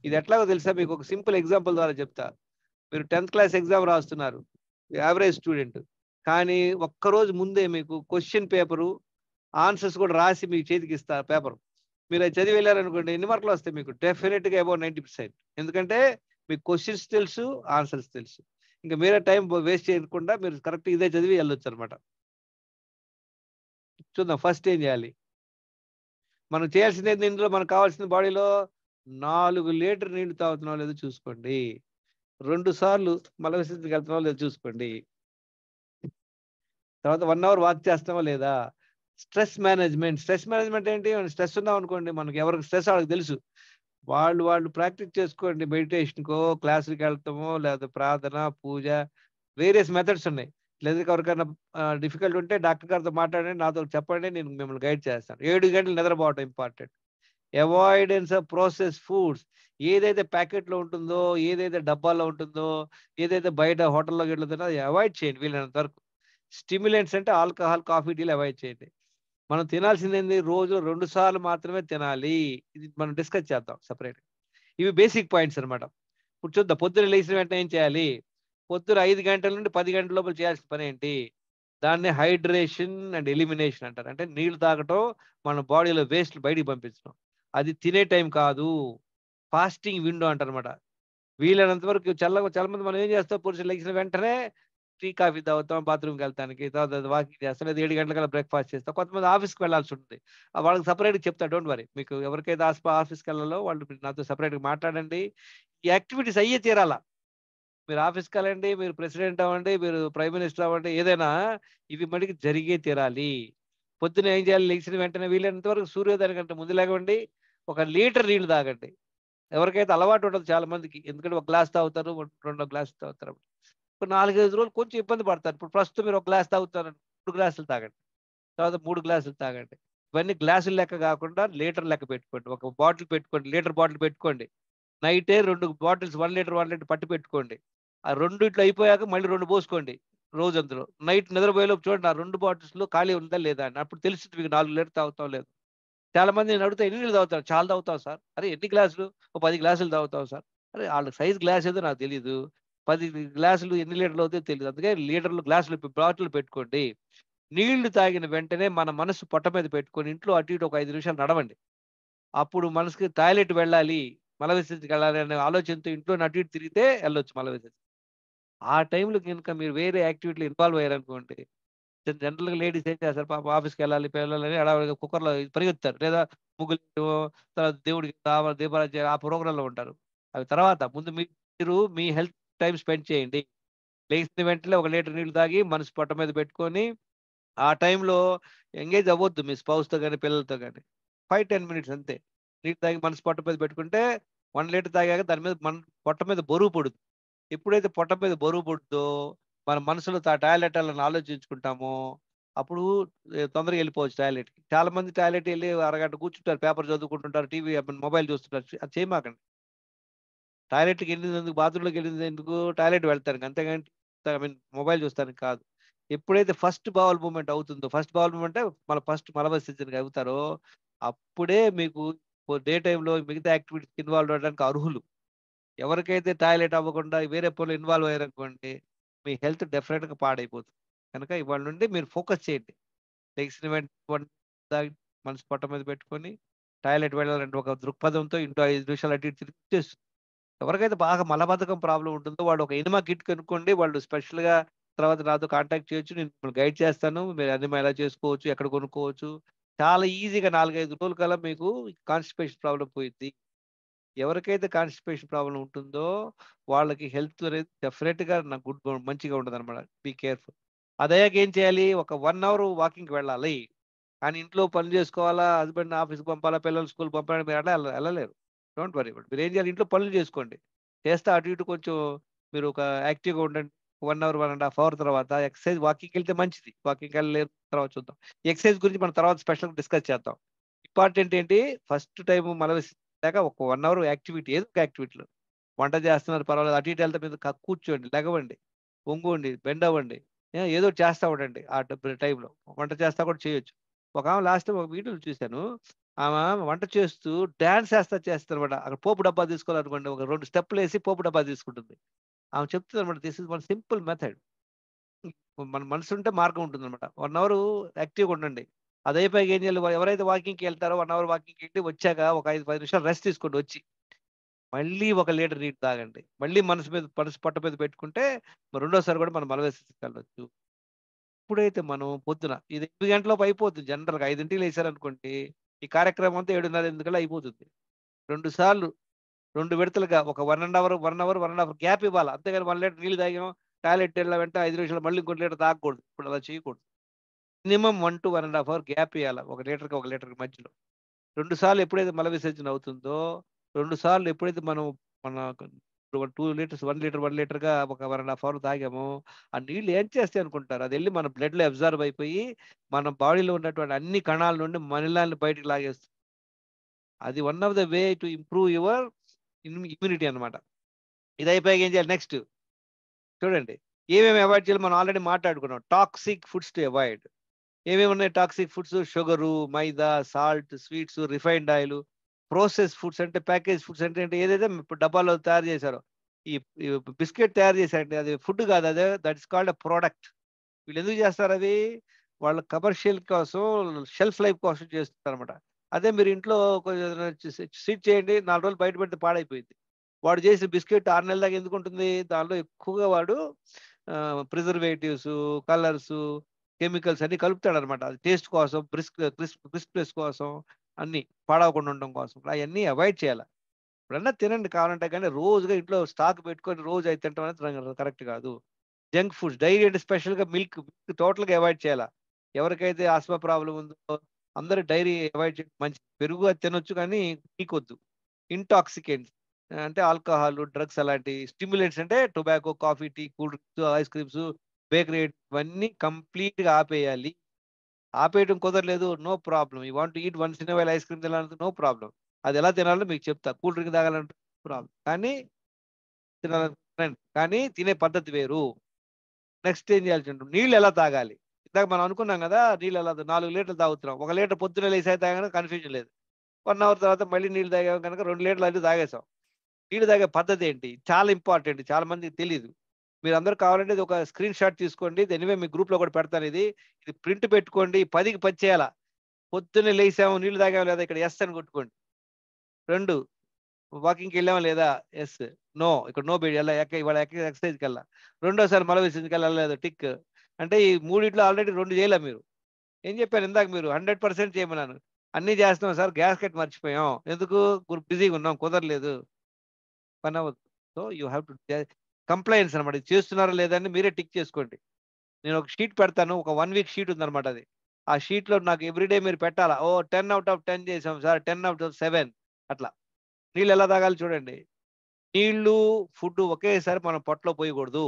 ఇది ఎట్లాగో తెలుసా? మీకు ఒక సింపుల్ ఎగ్జాంపుల్ ద్వారా చెప్తా. మీరు 10th క్లాస్ ఎగ్జామ్ రాస్తున్నారు, యావరేజ్ స్టూడెంట్, కానీ ఒక్కరోజు ముందే మీకు క్వశ్చన్ పేపరు ఆన్సర్స్ కూడా రాసి మీ చేతికి ఇస్తారు పేపర్. మీరు అది చదివి వెళ్ళారనుకోండి, ఎన్ని మార్కులు వస్తాయి మీకు? డెఫినెట్గా అబౌట్ 90%. ఎందుకంటే మీకు క్వశ్చన్స్ తెలుసు, ఆన్సర్స్ తెలుసు. ఇంకా మీరే టైం వేస్ట్ చేయకుండా మీరు కరెక్ట్ ఇదే చదివి వెళ్ళొచ్చు అనమాట. చూద్దాం ఫస్ట్ ఏం చేయాలి. మనం చేయాల్సింది ఏంటి? ఇందులో మనకు కావాల్సిన బాడీలో 4 లీటర్ నీళ్లు తాగుతున్నాం లేదో చూసుకోండి. 2 సార్లు మల విసర్జనకి వెళ్తున్నాం లేదో చూసుకోండి. తర్వాత 1 అవర్ వాక్ చేస్తామా లేదా. స్ట్రెస్ మేనేజ్మెంట్ ఏంటి? స్ట్రెస్ ఉన్నాం అనుకోండి, మనకి ఎవరికి స్ట్రెస్ వాళ్ళకి తెలుసు. వాళ్ళు ప్రాక్టీస్ చేసుకోండి. మెడిటేషన్కో, క్లాసులకి వెళ్తామో, లేదా ప్రార్థన, పూజ, వేరియస్ మెథడ్స్ ఉన్నాయి. లేదా ఎవరికైనా డిఫికల్ట్ ఉంటే డాక్టర్ గారితో మాట్లాడండి, నాతో చెప్పండి, నేను మిమ్మల్ని గైడ్ చేస్తాను. 7 గంటలు నిద్రపోవటం important. Avoidance of process foods. ఏదైతే ప్యాకెట్లో ఉంటుందో, ఏదైతే డబ్బాలో ఉంటుందో, ఏదైతే బయట హోటల్లో గిట్ల తిన్నా అది అవాయిడ్ చేయండి వీలైనంత వరకు. స్టిమ్యులెంట్స్ అంటే ఆల్కహాల్, కాఫీ, టీలు అవాయిడ్ చేయండి. మనం తినాల్సింది ఏంది? రోజు 2 సార్లు మాత్రమే తినాలి. ఇది మనం డిస్కస్ చేద్దాం సపరేట్. ఇవి బేసిక్ పాయింట్స్ అనమాట. ఇప్పుడు చూద్దాం, పొద్దున లేచిన వెంటనే ఏం చేయాలి? పొద్దున 5 గంటల నుండి 10 గంటల లోపల చేయాల్సిన పని ఏంటి? దాన్ని హైడ్రేషన్ అండ్ ఎలిమినేషన్ అంటారు. అంటే నీళ్లు తాగటం, మన బాడీలో వేస్ట్ బయటికి పంపించడం. అది తినే టైం కాదు, ఫాస్టింగ్ విండో అంటారు అనమాట. వీలైనంత వరకు చాలా మంది మనం ఏం చేస్తాం, పురుషులు లేచిన వెంటనే టీ, కాఫీ తాగుతాం, బాత్రూమ్కి వెళ్తానికి, తర్వాత వాకింగ్ చేస్తాం, లేదా 7 గంటలకల్లా బ్రేక్ఫాస్ట్ చేస్తాం. కొంతమంది ఆఫీస్కి వెళ్ళాల్సి ఉంటుంది, వాళ్ళకి సపరేట్గా చెప్తా, డోంట్ వరీ. మీకు ఎవరికైతే ఆఫీస్కి వెళ్ళాలో వాళ్ళు నాతో సపరేట్గా మాట్లాడండి. ఈ యాక్టివిటీస్ అయ్యే తీరాలా. మీరు ఆఫీస్కి వెళ్ళండి, మీరు ప్రెసిడెంట్ అవ్వండి, మీరు ప్రైమ్ మినిస్టర్ అవ్వండి, ఏదైనా ఇవి మటుకు జరిగే తీరాలి. పొద్దున ఏం చేయాలి? లేచిన వెంటనే వీలైనంత వరకు సూర్యోదయం కంటే ముందు లేకండి 1 లీటర్ నీళ్లు తాగండి. ఎవరికైతే అలవాటు ఉండదు చాలా మందికి, ఎందుకంటే 1 గ్లాస్ తాగుతారు, 2 గ్లాసులు తాగుతారు. 4-5 రోజులు కొంచెం ఇబ్బంది పడతారు. ఇప్పుడు ప్రస్తుతం మీరు 1 గ్లాస్ తాగుతారు, 2 గ్లాసులు తాగండి. తర్వాత 3 గ్లాసులు తాగండి. ఇవన్నీ గ్లాసులు లెక్క కాకుండా లీటర్ లెక్క పెట్టుకోండి. ఒక బాటిల్ పెట్టుకోండి. లీటర్ బాటిల్ పెట్టుకోండి. నైటే 2 బాటిల్స్ 1 లీటర్, 1 లీటర్ పట్టి పెట్టుకోండి. ఆ రెండిట్లో అయిపోయాక మళ్ళీ 2 పోసుకోండి రోజంతలో. నైట్ నిద్రపోయేలోపు చూడండి ఆ 2 బాటిల్స్‌లో ఖాళీ ఉందా లేదా అని. అప్పుడు తెలుస్తది మీకు 4 లీటర్ తాగుతామో లేదో. చాలా మంది నేను అడుగుతా, "ఎన్ని నీళ్ళు తాగుతారు?" "చాలా తాగుతాం సార్." "అరే ఎన్ని గ్లాసులు?" "ఓ 10 గ్లాసులు తాగుతాం సార్." అరే ఆళ్ళ సైజ్ గ్లాస్ ఏదో నాకు తెలీదు. 10 గ్లాసులు ఎన్ని లీటర్లు అవుతాయో తెలీదు. అందుకే లీటర్లు, గ్లాసులు బాటిల్ పెట్టుకోండి. నీళ్లు తాగిన వెంటనే మన మనసు పొట్ట మీద పెట్టుకొని ఇంట్లో అటు ఇటు ఒక 5 నిమిషాలు నడవండి. అప్పుడు మనసుకి టాయిలెట్ వెళ్ళాలి, మల విసర్జనకెళ్ళాలి అనే ఆలోచనతో ఇంట్లోని అటు ఇటు తిరిగితే ఎళ్ళొచ్చు మల విసర్జన. ఆ టైంలో గనుక మీరు వేరే యాక్టివిటీలో ఇన్వాల్వ్ అయ్యారనుకోండి, జనరల్‌గా లేడీస్ ఏం చేస్తారు పాపం ఆఫీస్‌కెళ్ళాలి, పిల్లలని హడావిడిగా కుక్కర్‌లో పరిగెత్తుతారు. లేదా ముగ్గులేయడమో, తర్వాత దేవుడికి దీపారాధన ఆ ప్రోగ్రామ్‌లో ఉంటారు. అవి తర్వాత ముందు మీరు మీ హెల్త్ టైమ్ స్పెండ్ చేయండి. లేచిన వెంటనే ఒక లీటర్ నీళ్లు తాగి మనసు పొట్ట మీద పెట్టుకొని, ఆ టైంలో ఎంగేజ్ అవ్వొద్దు మీ స్పౌస్‌తో గాని, పిల్లలతో గాని. 5, 10 మినిట్స్ అంతే. నీళ్ళు తాగి మనసు పొట్ట మీద పెట్టుకుంటే 1 లీటర్ తాగాక దాని మీద పొట్ట మీద బరువు పడుద్ది. ఎప్పుడైతే పొట్ట మీద బరువు పడుద్దో, మన మనసులో టాయిలెట్ ఎళ్ళాలని ఆలోచించుకుంటామో, అప్పుడు తొందరగా ఎళ్ళిపోవచ్చు టాయిలెట్‌కి. చాలా మంది టాయిలెట్ ఎళ్లి అరగంట కూర్చుంటారు, పేపర్ చదువుకుంటుంటారు, టీవీ మొబైల్ చూస్తుంటారు. అది చేయమాకండి. టాయిలెట్‌కెళ్ళినందుకు, బాత్రూమ్‌లోకెళ్ళినందుకు టాయిలెట్ వెళ్తానికి. అంతేగాని ఐ మీన్ మొబైల్ చూస్తానికి కాదు. ఎప్పుడైతే ఫస్ట్ బowel మూవ్‌మెంట్ అవుతుందో, ఫస్ట్ బowel మూవ్‌మెంట్ అంటే ఫస్ట్ మల విసర్జనకి అవుతారో, అప్పుడే మీకు డే టైమ్‌లో మిగతా యాక్టివిటీస్‌కి ఇన్వాల్వ్ అవ్వడానికి అర్హులు. ఎవరికైతే టాయిలెట్ అవ్వకుండా వేరే పనులు ఇన్వాల్వ్ అయ్యారనుకోండి, మీ హెల్త్ డెఫినిట్‌గా పాడైపోతుంది. కనుక ఇవాళ నుండి మీరు ఫోకస్ చేయండి. లెగిసిన వెంటనే తాగి మనసు పొట్ట మీద పెట్టుకొని, టాయిలెట్ వెళ్ళాలంటే ఒక దృక్పథంతో ఇంట్లో 5 నిమిషాలు అటు ఇటు తిరిగి వచ్చేస్తుంది. ఎవరికైతే బాగా మలబద్ధకం ప్రాబ్లమ్ ఉంటుందో వాళ్ళు ఒక ఎనిమా కిట్ కనుక్కోండి. వాళ్ళు స్పెషల్‌గా తర్వాత నాతో కాంటాక్ట్ చేయొచ్చు. నేను మిమ్మల్ని గైడ్ చేస్తాను. మీరు ఎనిమా ఎలా చేసుకోవచ్చు, ఎక్కడ కొనుక్కోవచ్చు. చాలా ఈజీగా 4, 5 రోజుల కల్లా మీకు కాన్‌స్టిపేషన్ ప్రాబ్లమ్ పోయిద్ది. ఎవరికైతే కాన్‌స్టిపేషన్ ప్రాబ్లమ్ ఉంటుందో వాళ్ళకి హెల్త్ అనేది డెఫినిట్‌గా మంచిగా ఉండదనమాట. Be careful. అదయ్యాక ఏం చేయాలి? ఒక 1 అవర్ వాకింగ్‌కి వెళ్ళాలి. కానీ ఇంట్లో పనులు చేసుకోవాలా, హస్బెండ్‌ని ఆఫీస్‌కి పంపాలా, పిల్లల్ని స్కూల్‌కి పంపాలని మీరు అలా ఎళ్ళలేరు. Don't worry about. మీరేం చేయాలి ఇంట్లో పనులు చేసుకోండి. చేస్తా అటు ఇటు కొంచెం మీరు ఒక యాక్టివ్‌గా ఉండండి. 1 అవర్, 1 ½ అవర్ తర్వాత ఎక్సర్‌సైజ్ వాకింగ్‌కెళ్తే మంచిది. వాకింగ్‌కెళ్ళలేదు తర్వాత చూద్దాం. ఈ ఎక్సర్‌సైజ్ గురించి మనం తర్వాత స్పెషల్‌గా డిస్కస్ చేద్దాం. ఇంపార్టెంట్ ఏంటి ఫస్ట్ టైమ్ మల విసర్జన ఒక 1 అవర్ యాక్టివిటీ ఏదో ఒక యాక్టివిటీలో. వంట చేస్తున్నారు పర్వాలేదు. అటు ఇటు ఎళ్తే మీద కూర్చోండి, లెగవండి, ఒంగోండి, బెండ్ అవ్వండి. ఏదో ఒకటి చేస్తా ఉండండి. ఆ టైంలో. వంట చేస్తా కూడా చేయొచ్చు. ఒకామె లాస్ట్ టైమ్ ఒక వీడియోలో చూసాను. ఆమె వంట చేస్తూ డాన్స్ చేస్తదనమాట. అక్కడ పోపు డబ్బా తీసుకోవాలనుకోండి. ఒక 2 స్టెప్పులేసి పోపు డబ్బా తీసుకుంటుంది. ఆమె చెప్తుందనమాట. This is one simple method. మన మనసుంటే మార్గం ఉంటుందనమాట. 1 అవరు యాక్టివ్‌గా ఉండండి. అదయిపోయాక ఏం చేయాలి? ఎవరైతే వాకింగ్‌కెళ్తారో 1 అవర్ వాకింగ్‌కెళ్ళి వచ్చాక ఒక 5, 10 నిమిషాలు రెస్ట్ తీసుకోండి వచ్చి. మళ్ళీ ఒక లీటర్ నీళ్ళు తాగండి. మళ్ళీ మనసు పొట్ట మీద పెట్టుకుంటే రెండోసారి కూడా మనం మల విసర్జనకెళ్ళొచ్చు. ఎప్పుడైతే మనం పొద్దున ఇది 8 గంటలలోపు అయిపోతుంది జనరల్‌గా 5కి లేసారనుకోండి, ఈ కార్యక్రమం అంతా 7:30, 8 కల్లా అయిపోతుంది. 2 సార్లు 2 విడతలుగా ఒక 1 అవర్, 1 అవర్, 1 ½ గ్యాప్ ఇవ్వాల. అంతేగాని 1 లీటర్ నీళ్ళు తాగాం, టాయిలెట్ ఎళ్ళిన వెంటనే 5 నిమిషాలు మళ్ళీ ఇంకో లీటర్ తాగకూడదు. ఇప్పుడు అలా చేయకూడదు. మినిమమ్ 1-1 ½ అవర్ గ్యాప్ ఇయ్యాల. ఒక లీటర్‌కి, ఒక లీటర్‌కి మధ్యలో. 2 సార్లు ఎప్పుడైతే మల విసర్జన అవుతుందో, 2 సార్లు ఎప్పుడైతే మనం మన 2 లీటర్స్ 1 లీటర్, 1 లీటర్‌గా ఒక 1 ½ అవర్ తాగామో, ఆ నీళ్ళు ఏం చేస్తాయి అనుకుంటారు? అదెళ్లి మన బ్లడ్‌లో అబ్జార్బ్ అయిపోయి, మన బాడీలో ఉన్నటువంటి అన్ని కణాల నుండి మలినాల్ని బయటికి లాగేస్తుంది. అది one of the way to improve your immunity అన్నమాట. ఇది అయిపోయాక ఏం చేయాలి నెక్స్ట్? చూడండి. ఏమేమి అవాయిడ్ చేయాలో మనం ఆల్రెడీ మాట్లాడుకున్నాం. Toxic foods to avoid. ఏమేమి ఉన్నాయి toxic foods? Sugar, maida, salt, sweets, refined oil, process foods అంటే ప్యాకేజ్ ఫుడ్స్ అంటే ఏంటి? ఏదైతే ఇప్పుడు డబ్బాలో తయారు చేశారో. ఈ ఈ బిస్కెట్ తయారు చేశారండి. అది ఫుడ్ కాదు. అదే that is called a product. వీళ్ళెందుకు చేస్తారది? వాళ్ళ కమర్షియల్ కోసం, షెల్ఫ్ లైఫ్ కోసం చేస్తున్నారనమాట. అదే మీరు ఇంట్లో కొంచెం స్వీట్ చేయండి. 4 రోజులు బయట పెడితే పాడైపోయిద్ది. వాడు చేసిన బిస్కెట్ 6 నెలల దాకా ఎందుకుంటుంది? దానిలో ఎక్కువగా వాడు ప్రిజర్వేటివ్స్, కలర్స్, కెమికల్స్ అన్నీ కలుపుతాడనమాట. అది టేస్ట్ కోసం, క్రిస్ప్‌నెస్ కోసం అన్నీ పాడవకుండా ఉండడం కోసం. అయన్నీ అవాయిడ్ చేయాల. ఎప్పుడన్నా తినండి కావాలంటే గానీ, రోజుగా ఇంట్లో స్టాక్ పెట్టుకొని రోజు అయి తినటం అనేది కరెక్ట్ కాదు. జంక్ ఫుడ్స్ డైరీ అంటే స్పెషల్‌గా మిల్క్ టోటల్‌గా అవాయిడ్ చేయాల. ఎవరికైతే ఆస్మా ప్రాబ్లమ్ ఉందో అందరూ డైరీ అవాయిడ్ చేయడం మంచిది. పెరుగు అది తినొచ్చు కానీ టీకొద్దు. ఇంటాక్సికెంట్స్ అంటే ఆల్కహాల్, డ్రగ్స్ అలాంటి స్టిమ్యులెంట్స్ అంటే tobacco, coffee, tea, cool drinks, ice creams, bakery ఇవన్నీ కంప్లీట్‌గా ఆపేయాలి. ఆపేయడం కుదరలేదు, no problem. You want to eat once in a while ice cream తినాలంటే నో ప్రాబ్లం. అది ఎలా తినాలో మీకు చెప్తా. కూల్ డ్రింక్ తాగాలంటే ప్రాబ్లం. కానీ తినాలని కానీ తినే పద్ధతి వేరు. నెక్స్ట్ ఏం చేయాల్సి ఉంటుంది, నీళ్ళు ఎలా తాగాలి. ఇందాక మనం అనుకున్నాం కదా, నీళ్ళు ఎలా 4 లీటర్లు తాగుతున్నాం. 1 లీటర్ పొద్దున లేసే తాగాను కన్ఫ్యూజన్ లేదు. 1 అవర్ తర్వాత మళ్ళీ నీళ్ళు తాగాం కనుక 2 లీటర్లు అది తాగేసాం. నీళ్ళు తాగే పద్ధతి ఏంటి చాలా ఇంపార్టెంట్, చాలా మందికి తెలియదు. మీరు అందరూ కావాలంటే ఇది ఒక స్క్రీన్ షాట్ తీసుకోండి. ఎనివే మీ గ్రూప్ లో కూడా పెడతాను. ఇది ఇది ప్రింట్ పెట్టుకోండి. 10కి 10 చేయాలా. పొద్దున్నే లేసాము, నీళ్లు తాగాము లేదా, ఇక్కడ ఎస్ అని కొట్టుకోండి. 2 వాకింగ్కి వెళ్ళామా లేదా, ఎస్. నో, ఇక్కడ నో బేడి ఎలా ఇవాళ ఎక్సర్సైజ్కి వెళ్ళా. రెండోసారి మల విసర్జనకి వెళ్ళలేదు, టిక్. అంటే ఈ మూడిట్లో ఆల్రెడీ 2 చేయలే. మీరు ఏం చెప్పారు ఇందాక, మీరు 100% చేయమన్నాను. అన్ని చేస్తున్నాం సార్, గ్యాస్ కట్ మర్చిపోయాం. ఎందుకు, బిజీగా ఉన్నాం, కుదరలేదు, పని అవ్వదు. So you have to complaints అనమాట. ఇది చేస్తున్నారా లేదా అని మీరే టిక్ చేసుకోండి. నేను ఒక షీట్ పెడతాను, ఒక 1 వీక్ షీట్ ఉందన్నమాట. అది ఆ షీట్ లో నాకు ఎవ్రీడే మీరు పెట్టాలా. 10 out of 10 చేసాం సార్, 10 out of 7 అట్లా. నీళ్ళు ఎలా తాగాలి చూడండి. నీళ్లు ఫుడ్ ఒకేసారి మనం పొట్టలో పోయకూడదు.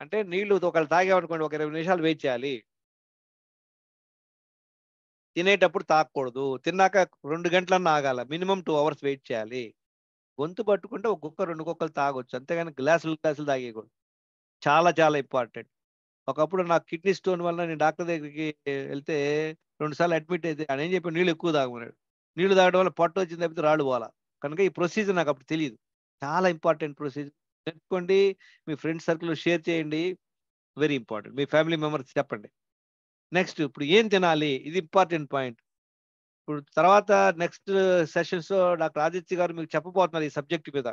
అంటే నీళ్లు ఒకళ్ళు తాగామనుకోండి, ఒక 20 నిమిషాలు వెయిట్ చేయాలి. తినేటప్పుడు తాగకూడదు. తిన్నాక 2 గంటలన్నా ఆగాల. మినిమం 2 hours వెయిట్ చేయాలి. గొంతు పట్టుకుంటే ఒక గుక్క 2 గుక్కలు తాగొచ్చు, అంతేగాని గ్లాసులు తాగేయకూడదు. చాలా చాలా ఇంపార్టెంట్. ఒకప్పుడు నాకు కిడ్నీ స్టోన్ వల్ల నేను డాక్టర్ దగ్గరికి వెళ్తే 2 సార్లు అడ్మిట్ అయితే ఆయన ఏం చెప్పి నీళ్ళు ఎక్కువ తాగమన్నాడు. నీళ్లు తాగడం వల్ల పొట్ట వచ్చింది తప్పితే రాళ్ళు పోవాలా. కనుక ఈ ప్రొసీజర్ నాకు అప్పుడు తెలియదు. చాలా ఇంపార్టెంట్ ప్రొసీజర్. నేర్చుకోండి, మీ ఫ్రెండ్స్ సర్కిల్ షేర్ చేయండి. Very important. మీ ఫ్యామిలీ మెంబర్స్ చెప్పండి. నెక్స్ట్ ఇప్పుడు ఏం తినాలి, ఇది ఇంపార్టెంట్ పాయింట్. ఇప్పుడు తర్వాత నెక్స్ట్ సెషన్స్ లో డాక్టర్ ఆదిత్య గారు మీకు చెప్పబోతున్నారు ఈ సబ్జెక్ట్ మీద.